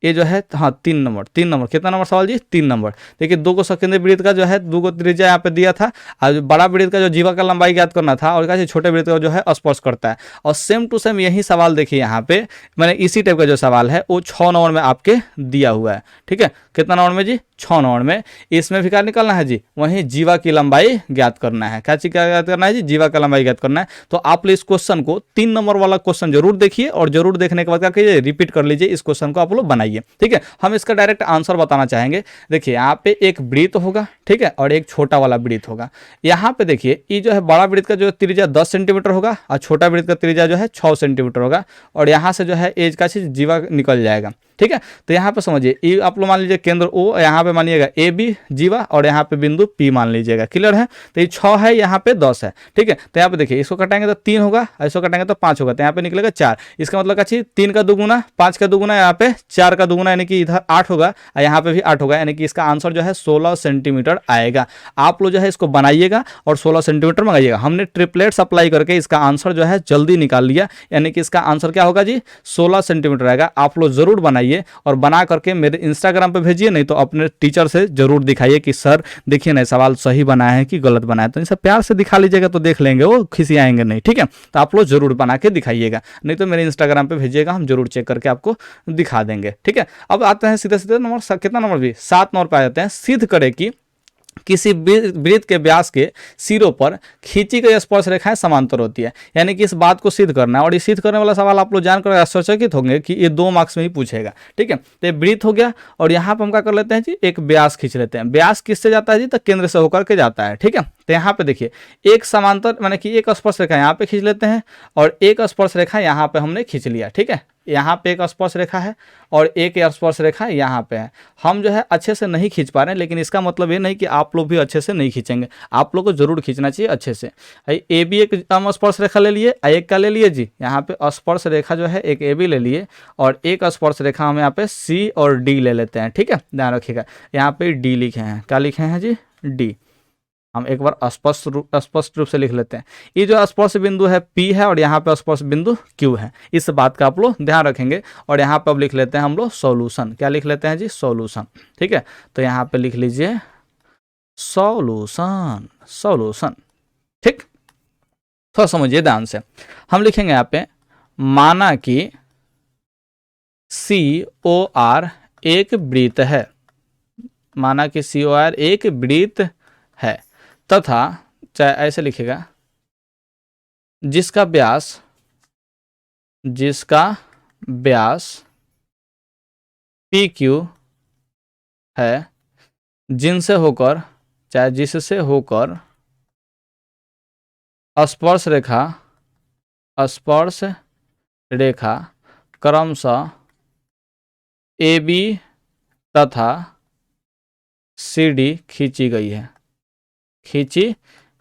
ये जो है हाँ 3 नंबर कितना नंबर सवाल जी, 3 नंबर। देखिए 2 को सकेंद्रीय वृत्त का जो है 2 को त्रिज्या यहाँ पे दिया था, और बड़ा वृत्त का जो जीवा का लंबाई ज्ञात करना था, और क्या छोटे वृत्त का जो है स्पर्श करता है। और सेम टू सेम यही सवाल देखिए यहाँ पे मैंने इसी टाइप का जो सवाल है वो 6 नंबर में आपके दिया हुआ है। ठीक है, कितना नंबर में जी, 6 नंबर में। इसमें भी क्या निकालना है जी, वहीं जीवा की लंबाई ज्ञात करना है। क्या चीज का ज्ञात करना है जी, जीवा का लंबाई ज्ञात करना है। तो आप लोग इस क्वेश्चन को 3 नंबर वाला क्वेश्चन जरूर देखिए, और जरूर देखने के बाद क्या कीजिए, रिपीट कर लीजिए, इस क्वेश्चन को आप लोग बनाइए। ठीक है, हम इसका डायरेक्ट आंसर बताना चाहेंगे। देखिए यहाँ पे एक वृत्त होगा, ठीक है, और एक छोटा वाला वृत्त होगा। यहाँ पे देखिए ये जो है बड़ा वृत्त का जो त्रिज्या 10 सेंटीमीटर होगा, और छोटा वृत्त का त्रिज्या जो है 6 सेंटीमीटर होगा, और यहाँ से जो है एज का चीज जीवा निकल जाएगा। ठीक है, तो यहाँ पे समझिए, ये आप लोग मान लीजिए केंद्र ओ, यहाँ पे मानिएगा ए बी जीवा, और यहाँ पे बिंदु पी मान लीजिएगा। क्लियर है, तो ये 6 है, यहाँ पे 10 है। ठीक है, तो यहाँ पे देखिए इसको कटाएंगे तो 3 होगा, इसको कटाएंगे तो 5 होगा, तो यहाँ पे निकलेगा 4। इसका मतलब क्या चीज, 3 का दुगुना 5 का दुगुना, यहाँ पे 4 का दुगुना, यानी कि इधर 8 होगा, और यहाँ पे भी 8 होगा, यानी कि इसका आंसर जो है 16 सेंटीमीटर आएगा। आप लोग जो है इसको बनाइएगा और 16 सेंटीमीटर मंगाइएगा। हमने ट्रिपलेट्स अप्लाई करके इसका आंसर जो है जल्दी निकाल लिया, यानी कि इसका आंसर क्या होगा जी, 16 सेंटीमीटर आएगा। आप लोग जरूर बनाइए। बनाइए और बना करके मेरे इंस्टाग्राम पे भेजिए, नहीं तो अपने टीचर से जरूर दिखाइए कि सर देखिए ना सवाल सही बना है कि गलत बना है। तो इसे प्यार से दिखा लीजिएगा तो देख लेंगे, वो खिसियाएंगे नहीं, ठीक है। तो आप लोग जरूर बना के दिखाइएगा, नहीं तो मेरे इंस्टाग्राम पे भेजिएगा, हम जरूर चेक करके आपको दिखा देंगे, ठीक है। अब आते हैं सीधे सीधे नंबर, कितना नंबर भी 7 नंबर पे आ जाते हैं। सिद्ध करे कि किसी वृत्त के व्यास के सिरों पर खींची गई स्पर्श रेखाएं समांतर होती है, यानी कि इस बात को सिद्ध करना है। और ये सिद्ध करने वाला सवाल आप लोग जानकर आश्चर्यचकित होंगे कि ये 2 मार्क्स में ही पूछेगा, ठीक है। तो ये वृत्त हो गया, और यहाँ पर हम क्या कर लेते हैं जी, एक व्यास खींच लेते हैं। व्यास किससे जाता है जी, तो केंद्र से होकर के जाता है, ठीक है। तो यहाँ पे देखिए एक समांतर माने कि एक स्पर्श रेखा यहाँ पे खींच लेते हैं और एक स्पर्श रेखा यहाँ पे हमने खींच लिया, ठीक है। यहाँ पे एक स्पर्श रेखा है और एक स्पर्श रेखा यहाँ पे है। हम जो है अच्छे से नहीं खींच पा रहे हैं, लेकिन इसका मतलब ये नहीं कि आप लोग भी अच्छे से नहीं खींचेंगे, आप लोग को जरूर खींचना चाहिए अच्छे से। ए बी एक हम स्पर्श रेखा ले लिए, एक का ले लिए जी, यहाँ पे स्पर्श रेखा जो है एक ए बी ले लिए और एक स्पर्श रेखा हम यहाँ पे सी और डी ले लेते हैं, ठीक है। ध्यान रखिएगा यहाँ पे डी लिखे हैं, क्या लिखे हैं जी, डी। हम एक बार स्पष्ट रूप से लिख लेते हैं। ये जो स्पर्श बिंदु है P है और यहाँ पे स्पर्श बिंदु Q है, इस बात का आप लोग ध्यान रखेंगे। और यहाँ पे अब लिख लेते हैं हम लोग सॉल्यूशन, क्या लिख लेते हैं जी, सॉल्यूशन, ठीक है। तो यहाँ पे लिख लीजिए सॉल्यूशन, सॉल्यूशन, ठीक। थोड़ा समझिए ध्यान से, हम लिखेंगे यहाँ पे माना कि COR एक वृत्त है, माना कि COR एक वृत्त है तथा, चाहे ऐसे लिखेगा, जिसका व्यास PQ है, जिनसे होकर चाहे जिससे होकर स्पर्श रेखा क्रमशः AB तथा CD खींची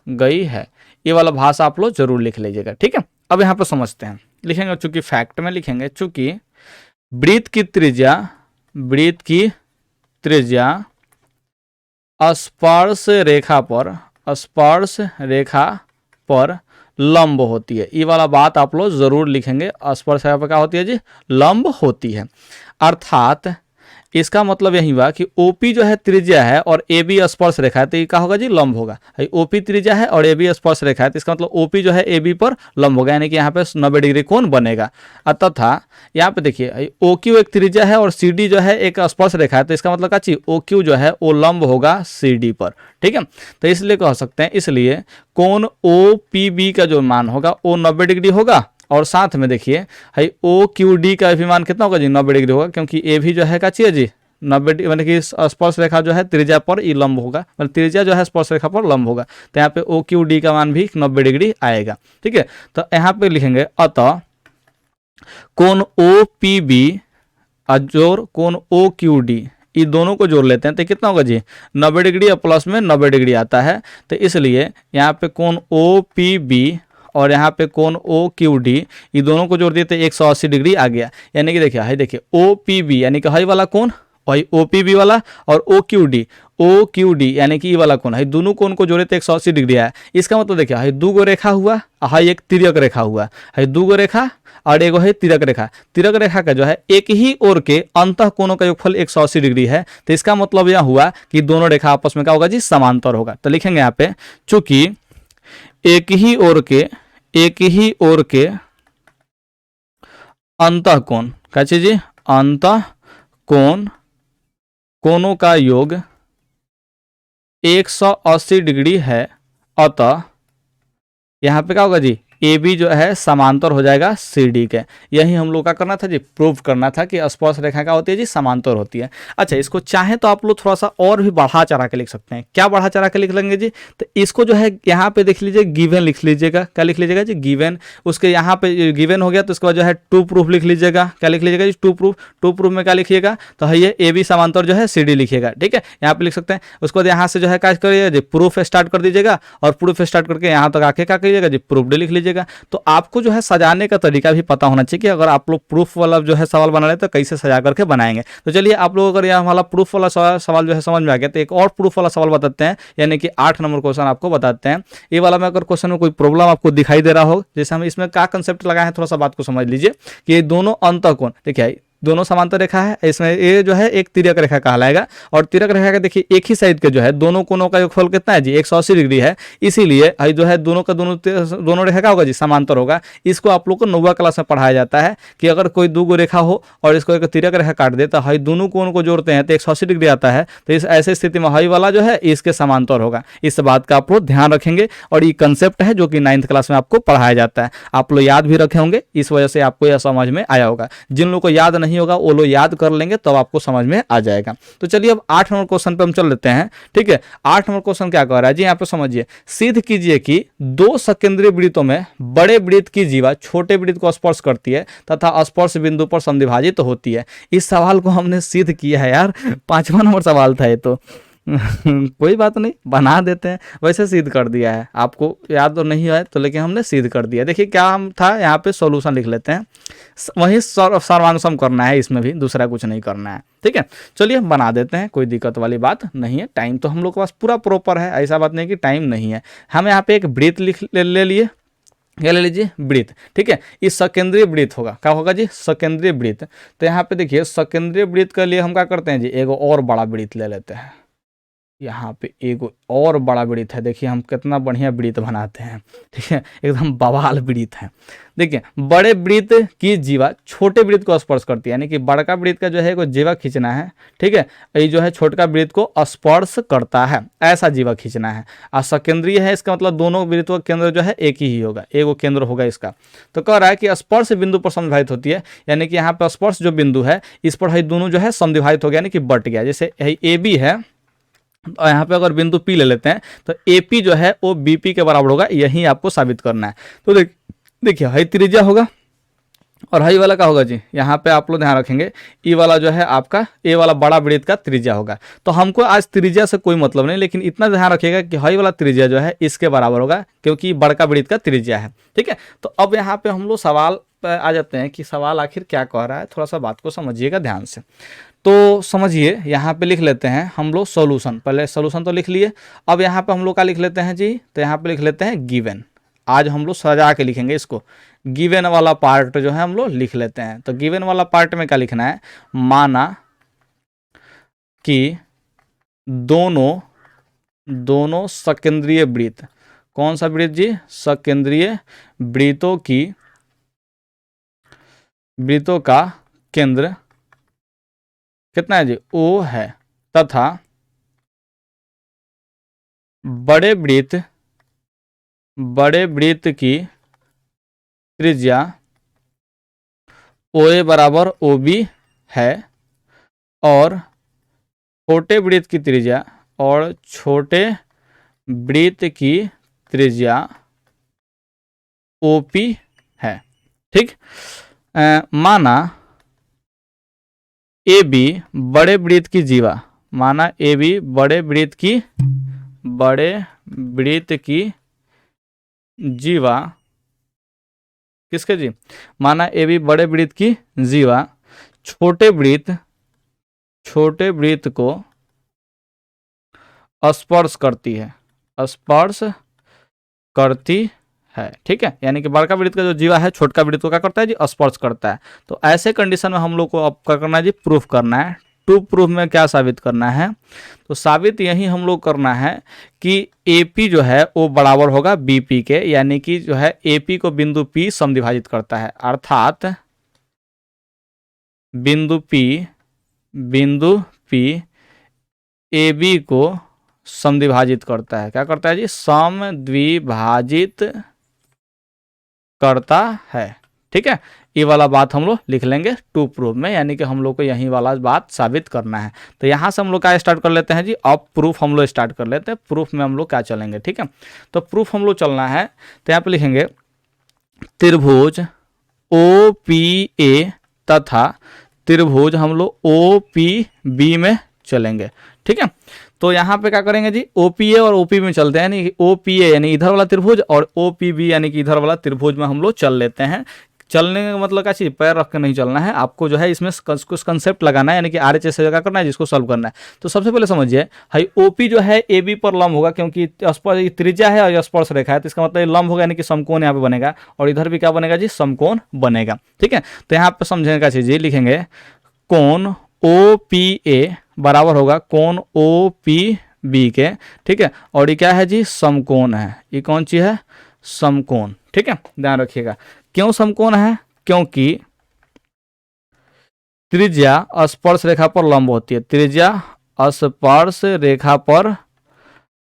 गई है। ये वाला भाषा आप लोग जरूर लिख लीजिएगा, ठीक है। अब यहाँ पर समझते हैं, लिखेंगे चूंकि फैक्ट में लिखेंगे, चूंकि वृत्त की त्रिज्या स्पर्श रेखा पर लंब होती है। ये वाला बात आप लोग जरूर लिखेंगे, स्पर्श रेखा पर क्या होती है जी, लंब होती है। अर्थात इसका मतलब यही हुआ कि OP जो है त्रिज्या है और AB स्पर्श रेखा है, तो ये क्या होगा जी, लंब होगा। OP त्रिज्या है और AB स्पर्श रेखा है, तो इसका मतलब OP जो है AB पर लंब होगा, यानी कि यहाँ पे 90 डिग्री कोण बनेगा। तथा यहाँ पे देखिए OQ एक त्रिज्या है और CD जो है एक स्पर्श रेखा है, तो इसका मतलब क्या चीज, OQ जो है वो लंब होगा CD पर, ठीक है। तो इसलिए कह सकते हैं, इसलिए कोण OPB का जो मान होगा वो 90 डिग्री होगा। और साथ में देखिए OQD का भी मान कितना होगा जी, 90 डिग्री होगा, क्योंकि ए भी जो है क्या चाहिए जी, 90 डिग्री, मतलब कि स्पर्श रेखा जो है त्रिज्या पर ये लंब होगा, मतलब त्रिज्या जो है स्पर्श रेखा पर लंब होगा। तो यहाँ पे OQD का मान भी 90 डिग्री आएगा, ठीक है। तो यहाँ पे लिखेंगे अतः कोण OPB जोड़ कोण OQD, ये दोनों को जोड़ लेते हैं तो कितना होगा जी, 90 डिग्री और प्लस में 90 डिग्री आता है। तो इसलिए यहाँ पे कोण OPB और यहाँ पे कोण OQD, ये दोनों को जोड़ दिए तो 180 डिग्री आ गया। यानी कि देखिए देखिए OPB यानी कि हाई वाला कोण, वही OPB वाला, और OQD यानी कि ये वाला कोण है, दोनों कोण को जोड़े तो 180 डिग्री आया। इसका मतलब देखिए हाई 2 गो रेखा हुआ, हाई एक तिर्यक रेखा हुआ, हाई 2 गो रेखा और एगो है तिर्यक रेखा। तिर्यक रेखा का जो है एक ही ओर के अंतः कोणों का योगफल 180 डिग्री है। तो इसका मतलब यह हुआ कि दोनों रेखा आपस में क्या होगा जी, समांतर होगा। तो लिखेंगे यहाँ पे चूंकि एक ही ओर के अंतः कोण, क्या चीज जी, अंतः कोणों का योग 180 डिग्री है, अतः यहाँ पे क्या होगा जी, AB जो है समांतर हो जाएगा CD के। यही हम लोग का करना था जी, प्रूव करना था कि स्पर्श रेखा क्या होती है जी, समांतर होती है। अच्छा, इसको चाहे तो आप लोग थोड़ा सा और भी बढ़ा चढ़ा के लिख सकते हैं। क्या बढ़ा चढ़ा के लिख लेंगे जी, तो इसको जो है यहाँ पे देख लीजिए, गिवन लिख लीजिएगा। क्या लिख लीजिएगा जी, गिवन। उसके यहाँ पे गिवन हो गया तो उसके बाद जो है टू प्रूफ लिख लीजिएगा। क्या लिख लीजिएगा जी, टू प्रूफ में क्या लिखिएगा, तो है ये AB समांतर जो है CD लिखिएगा, ठीक है। यहाँ पे लिख सकते हैं। उसके बाद यहाँ से जो है क्या करिएगा जी, प्रूफ स्टार्ट कर दीजिएगा और प्रूफ स्टार्ट करके यहाँ तक आके क्या करिएगा जी, प्रूफ लिख लीजिएगा। तो आपको जो है सजाने का तरीका भी पता होना चाहिए कि अगर आप लोग प्रूफ वाला जो है सवाल बना रहे तो कैसे सजा करके बनाएंगे। तो चलिए आप लोग अगर यह वाला प्रूफ वाला सवाल जो है समझ में आ गया, तो एक और प्रूफ वाला सवाल बताते हैं, यानी कि 8 नंबर क्वेश्चन आपको बताते हैं। ये वाला में अगर क्वेश्चन में कोई प्रॉब्लम आपको दिखाई दे रहा हो, जैसे हम इसमें क्या कंसेप्ट लगाए हैं, थोड़ा सा बात को समझ लीजिए कि ये दोनों अंतः कोण, देखिए दोनों समांतर रेखा है, इसमें ये जो है एक तिर्यक रेखा कहलाएगा। और तिर्यक रेखा का देखिए एक ही साइड के जो है दोनों कोनों का योगफल कितना है जी 180 डिग्री है, इसीलिए जो है दोनों का दोनों रेखा का होगा जी समांतर होगा। इसको आप लोग को 9वीं क्लास में पढ़ाया जाता है कि अगर कोई दो रेखा हो और इसको एक तिर्यक रेखा काट दे तो हाई दोनों कोण को जोड़ते हैं तो 180 डिग्री आता है, तो इस ऐसे स्थिति में हाई वाला जो है इसके समांतर होगा। इस बात का आप लोग ध्यान रखेंगे और ये कंसेप्ट है जो कि 9th क्लास में आपको पढ़ाया जाता है, आप लोग याद भी रखे होंगे, इस वजह से आपको यह समझ में आया होगा। जिन लोगों को याद नहीं होगा वो लोग याद कर लेंगे तब आपको समझ में आ जाएगा। तो चलिए अब 8 नंबर क्वेश्चन पे हम चल लेते हैं। ठीक है, 8 नंबर क्वेश्चन क्या कह रहा है जी, यहाँ पे समझिए। सिद्ध कीजिए कि दो सकेंद्रीय वृत्तों में बड़े वृत्त की जीवा छोटे वृत्त को स्पर्श करती है तथा स्पर्श बिंदु पर समद्विभाजित होती है। इस सवाल को हमने सिद्ध किया है यार, 5वां नंबर सवाल था ये तो कोई बात नहीं, बना देते हैं। वैसे सिद्ध कर दिया है, आपको याद तो नहीं है तो लेकिन हमने सिद्ध कर दिया। देखिए क्या हम था, यहाँ पे सॉल्यूशन लिख लेते हैं, वही सर्वांगसम करना है, इसमें भी दूसरा कुछ नहीं करना है। ठीक है, चलिए बना देते हैं, कोई दिक्कत वाली बात नहीं है। टाइम तो हम लोग के पास पूरा प्रॉपर है, ऐसा बात नहीं कि टाइम नहीं है। हम यहाँ पे एक वृत्त ले लिए, क्या ले लीजिए वृत्त। ठीक है, इस सकेंद्रीय वृत्त होगा, क्या होगा जी सकेंद्रीय वृत्त। तो यहाँ पे देखिए सकेंद्रीय वृत्त के लिए हम क्या करते हैं जी, एगो और बड़ा वृत्त ले लेते हैं। यहाँ पे एक और बड़ा वृत्त है, देखिए हम कितना बढ़िया वृत्त बनाते हैं। ठीक है, एकदम बवाल वृत्त है। देखिए बड़े वृत्त की जीवा छोटे वृत्त को स्पर्श करती है, यानी कि बड़का वृत्त का जो है कोई जीवा खींचना है। ठीक है, ये जो है छोटका वृत्त को स्पर्श करता है, ऐसा जीवा खींचना है। और सकेंद्रीय है, इसका मतलब दोनों वृत्तों का केंद्र जो है एक ही होगा, एक केंद्र होगा इसका। तो कह रहा है कि स्पर्श बिंदु पर समद्विभाजित होती है, यानी कि यहाँ पर स्पर्श जो बिंदु है इस पर दोनों जो है समद्विभाजित हो गया, यानी कि बट गया। जैसे ए बी है और यहाँ पे अगर बिंदु P ले लेते हैं तो AP जो है वो BP के बराबर होगा, यही आपको साबित करना है। तो देखिए हाई त्रिज्या होगा और हाई वाला का होगा जी, यहाँ पे आप लोग ध्यान रखेंगे ई वाला जो है आपका ए वाला बड़ा वृत्त का त्रिज्या होगा। तो हमको आज त्रिज्या से कोई मतलब नहीं, लेकिन इतना ध्यान रखिएगा कि हाई वाला त्रिज्या जो है इसके बराबर होगा, क्योंकि बड़का वृत्त का त्रिज्या है। ठीक है, तो अब यहाँ पे हम लोग सवाल पर आ जाते हैं कि सवाल आखिर क्या कह रहा है, थोड़ा सा बात को समझिएगा ध्यान से। तो समझिए यहाँ पे लिख लेते हैं हम लोग सॉल्यूशन, पहले सॉल्यूशन तो लिख लिए। अब यहाँ पे हम लोग का लिख लेते हैं जी, तो यहाँ पे लिख लेते हैं गिवन। आज हम लोग सजा के लिखेंगे इसको, गिवन वाला पार्ट जो है हम लोग लिख लेते हैं। तो गिवन वाला पार्ट में क्या लिखना है, माना कि दोनों सकेंद्रीय वृत्त, कौन सा वृत्त जी, सकेंद्रीय वृत्तों का केंद्र कितना है जी, O है, तथा बड़े वृत्त की त्रिज्या OA बराबर OB है और छोटे वृत्त की त्रिज्या OP है। ठीक, माना AB बड़े वृत्त की जीवा, माना AB बड़े वृत्त की जीवा किसके जी, माना AB बड़े वृत्त की जीवा छोटे वृत्त को स्पर्श करती है। ठीक है, यानी कि बड़का वृत्त का जो जीवा है छोटका वृत्त को क्या करता है जी, स्पर्श करता है। तो ऐसे कंडीशन में हम लोग को अब क्या करना है जी, प्रूफ करना है। टू प्रूफ में क्या साबित करना है, तो साबित यही हम लोग करना है कि AP जो है वो बराबर होगा BP के, यानी कि जो है AP को बिंदु P समद्विभाजित करता है, अर्थात बिंदु P AB को समद्विभाजित करता है। क्या करता है जी, समद्विभाजित करता है। ठीक है, ये वाला बात हम लोग लिख लेंगे टू प्रूफ में, यानी कि हम लोग को यही वाला बात साबित करना है। तो यहाँ से हम लोग क्या स्टार्ट कर लेते हैं जी, अब प्रूफ हम लोग स्टार्ट कर लेते हैं। प्रूफ में हम लोग क्या चलेंगे, ठीक है, तो प्रूफ हम लोग चलना है, तो यहाँ पे लिखेंगे त्रिभुज OPA तथा त्रिभुज हम लोग OPB में चलेंगे। ठीक है, तो यहाँ पे क्या करेंगे जी, OPA और OPB में चलते हैं, यानी OPA यानी इधर वाला त्रिभुज और OPB यानी कि इधर वाला त्रिभुज में हम लोग चल लेते हैं। चलने का मतलब क्या चीज़, पैर रख के नहीं चलना है आपको, जो है इसमें कुछ कंसेप्ट लगाना है, यानी कि RHS से जगह करना है जिसको सॉल्व करना है। तो सबसे पहले समझिए भाई OP जो है AB पर लंब होगा, क्योंकि स्पर्श त्रिज्या है और स्पर्श रेखा है, तो इसका मतलब ये लंब होगा, यानी कि समकोण यहाँ पे बनेगा, और इधर भी क्या बनेगा जी, समकोण बनेगा। ठीक है, तो यहाँ पे समझने का चीज़ ये लिखेंगे, कोण OPA बराबर होगा कोण OPB के। ठीक है, और ये क्या है जी, समकोण है। ये कौन चीज है, समकोण। ठीक है, ध्यान रखिएगा। क्यों समकोण है, क्योंकि त्रिज्या स्पर्श रेखा पर लंब होती है, त्रिज्या स्पर्श रेखा पर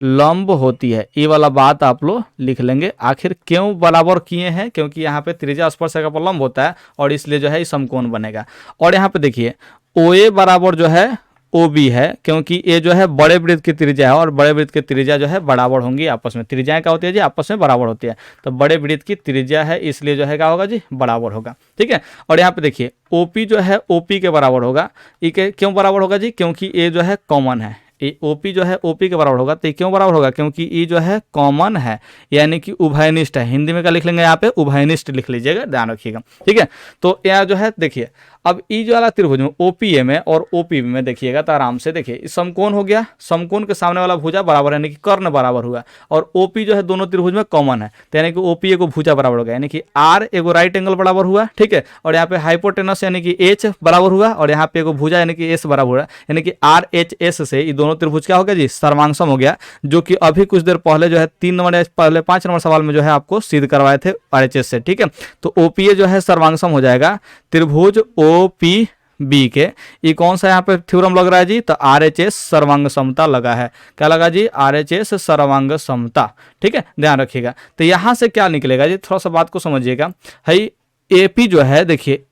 लंब होती है, ये वाला बात आप लोग लिख लेंगे। आखिर क्यों बराबर किए हैं, क्योंकि यहाँ पे त्रिज्या स्पर्श रेखा पर लंब होता है, और इसलिए जो है ये समकोण बनेगा। और यहाँ पे देखिए OA बराबर जो है OB है, क्योंकि ये जो है बड़े वृत्त की त्रिज्या है, और बड़े वृत्त की त्रिज्या जो है बराबर होंगी आपस में। त्रिज्याएं क्या होती है जी, आपस में बराबर होती है, तो बड़े वृत्त की त्रिज्या है, इसलिए जो है क्या होगा जी, बराबर होगा। ठीक है, और यहाँ पे देखिए OP जो है OP के बराबर होगा। ये क्यों बराबर होगा जी, क्योंकि ये जो है कॉमन है, ये OP जो है OP के बराबर होगा। तो ये क्यों बराबर होगा, क्योंकि ये जो है कॉमन है, यानी कि उभयनिष्ठ है। हिंदी में क्या लिख लेंगे, यहाँ पे उभयनिष्ठ लिख लीजिएगा, ध्यान रखिएगा। ठीक है, तो यहाँ जो है देखिए, अब ई जो वाला त्रिभुज में OPA में और OPB में देखिएगा, तो आराम से देखिए, समकोण हो गया, समकोण के सामने वाला भुजा बराबर है, यानी कि कर्ण बराबर हुआ, और OP जो है दोनों त्रिभुज में कॉमन है, तो यानी कि OPA को भुजा बराबर हो गया, यानी कि R एगो राइट एंगल बराबर हुआ। ठीक है, और यहाँ पे हाइपोटेनस यानी कि H बराबर हुआ, और यहाँ पे एगो भुजा यानी कि S बराबर हुआ, यानी कि RHS से ये दोनों त्रिभुज क्या हो गया जी, सर्वांगसम हो गया, जो कि अभी कुछ देर पहले जो है 3 नंबर पहले 5 नंबर सवाल में जो है आपको सिद्ध करवाए थे RHS से। ठीक है, तो OPA जो है सर्वांगसम हो जाएगा त्रिभुज OPB के। ये कौन सा यहाँ पे थ्योरम लग रहा है जी, तो RHS सर्वांग समता लगा है। क्या लगा जी, RHS सर्वांग समता। ठीक है, ध्यान रखिएगा। तो यहाँ से क्या निकलेगा जी, थोड़ा सा बात को समझिएगा। भाई AP जो है, देखिए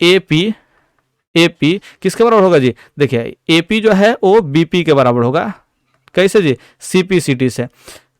AP किसके बराबर होगा जी, देखिए AP जो है वो BP के बराबर होगा। कैसे जी, CPCT से।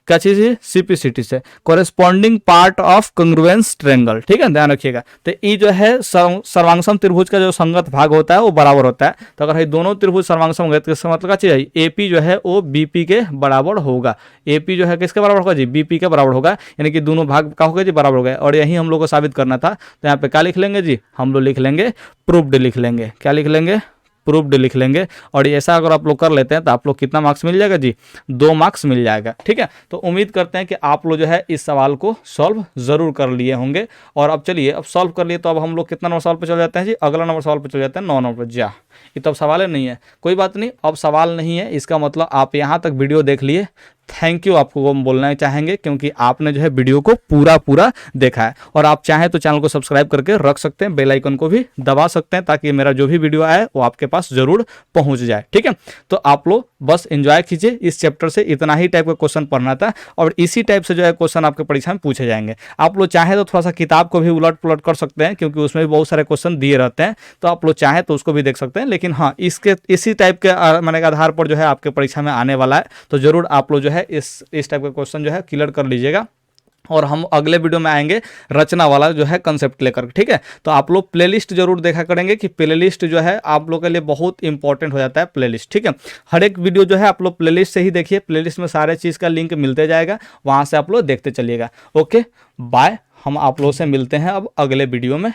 क्या चीज है, CPCT से, कॉरेस्पॉन्डिंग पार्ट ऑफ कंग्रुएंस ट्रायंगल। ठीक है, ध्यान रखिएगा। तो ये जो है सर्वांगसम त्रिभुज का जो संगत भाग होता है वो बराबर होता है। तो अगर दोनों त्रिभुज सर्वांगसम हो गए तो इसका मतलब क्या चीज है, AP जो है वो BP के बराबर होगा। AP जो है किसके बराबर होगा जी, BP के बराबर होगा, यानी कि दोनों भाग का होगा जी, बराबर हो गए। और यही हम लोग को साबित करना था, तो यहाँ पे क्या लिख लेंगे जी, हम लोग लिख लेंगे प्रूव्ड लिख लेंगे। क्या लिख लेंगे, प्रूव्ड लिख लेंगे। और ऐसा अगर आप लोग कर लेते हैं तो आप लोग कितना मार्क्स मिल जाएगा जी, 2 मार्क्स मिल जाएगा। ठीक है, तो उम्मीद करते हैं कि आप लोग जो है इस सवाल को सॉल्व जरूर कर लिए होंगे। और अब चलिए, अब सॉल्व कर लिए तो अब हम लोग कितना नंबर सवाल पे चल जाते हैं जी, अगला नंबर सवाल पे चल जाते हैं 9 नंबर पर। जा, ये तो अब सवाल नहीं है, कोई बात नहीं, अब सवाल नहीं है, इसका मतलब आप यहाँ तक वीडियो देख लिए। थैंक यू आपको हम बोलना चाहेंगे, क्योंकि आपने जो है वीडियो को पूरा देखा है। और आप चाहें तो चैनल को सब्सक्राइब करके रख सकते हैं, बेल आइकन को भी दबा सकते हैं, ताकि मेरा जो भी वीडियो आए वो आपके पास जरूर पहुंच जाए। ठीक है, तो आप लोग बस एंजॉय कीजिए इस चैप्टर से, इतना ही टाइप का क्वेश्चन पढ़ना था, और इसी टाइप से जो है क्वेश्चन आपके परीक्षा में पूछे जाएंगे। आप लोग चाहें तो थोड़ा सा किताब को भी उलट पुलट कर सकते हैं, क्योंकि उसमें भी बहुत सारे क्वेश्चन दिए रहते हैं, तो आप लोग चाहें तो उसको भी देख सकते हैं। लेकिन हाँ, इसी टाइप के मैंने आधार पर जो है आपके परीक्षा में आने वाला है, तो जरूर आप लोग जो है इस टाइप का क्वेश्चन जो है क्लियर कर लीजिएगा। और हम अगले वीडियो में आएंगे रचना वाला जो है कंसेप्ट लेकर। ठीक है, तो आप लोग प्लेलिस्ट जरूर देखा करेंगे, कि प्लेलिस्ट जो है आप लोग के लिए बहुत इंपॉर्टेंट हो जाता है प्लेलिस्ट। ठीक है, हर एक वीडियो जो है आप लोग प्लेलिस्ट से ही देखिए, प्लेलिस्ट में सारे चीज़ का लिंक मिलते जाएगा, वहाँ से आप लोग देखते चलिएगा। ओके, बाय, हम आप लोग से मिलते हैं अब अगले वीडियो में।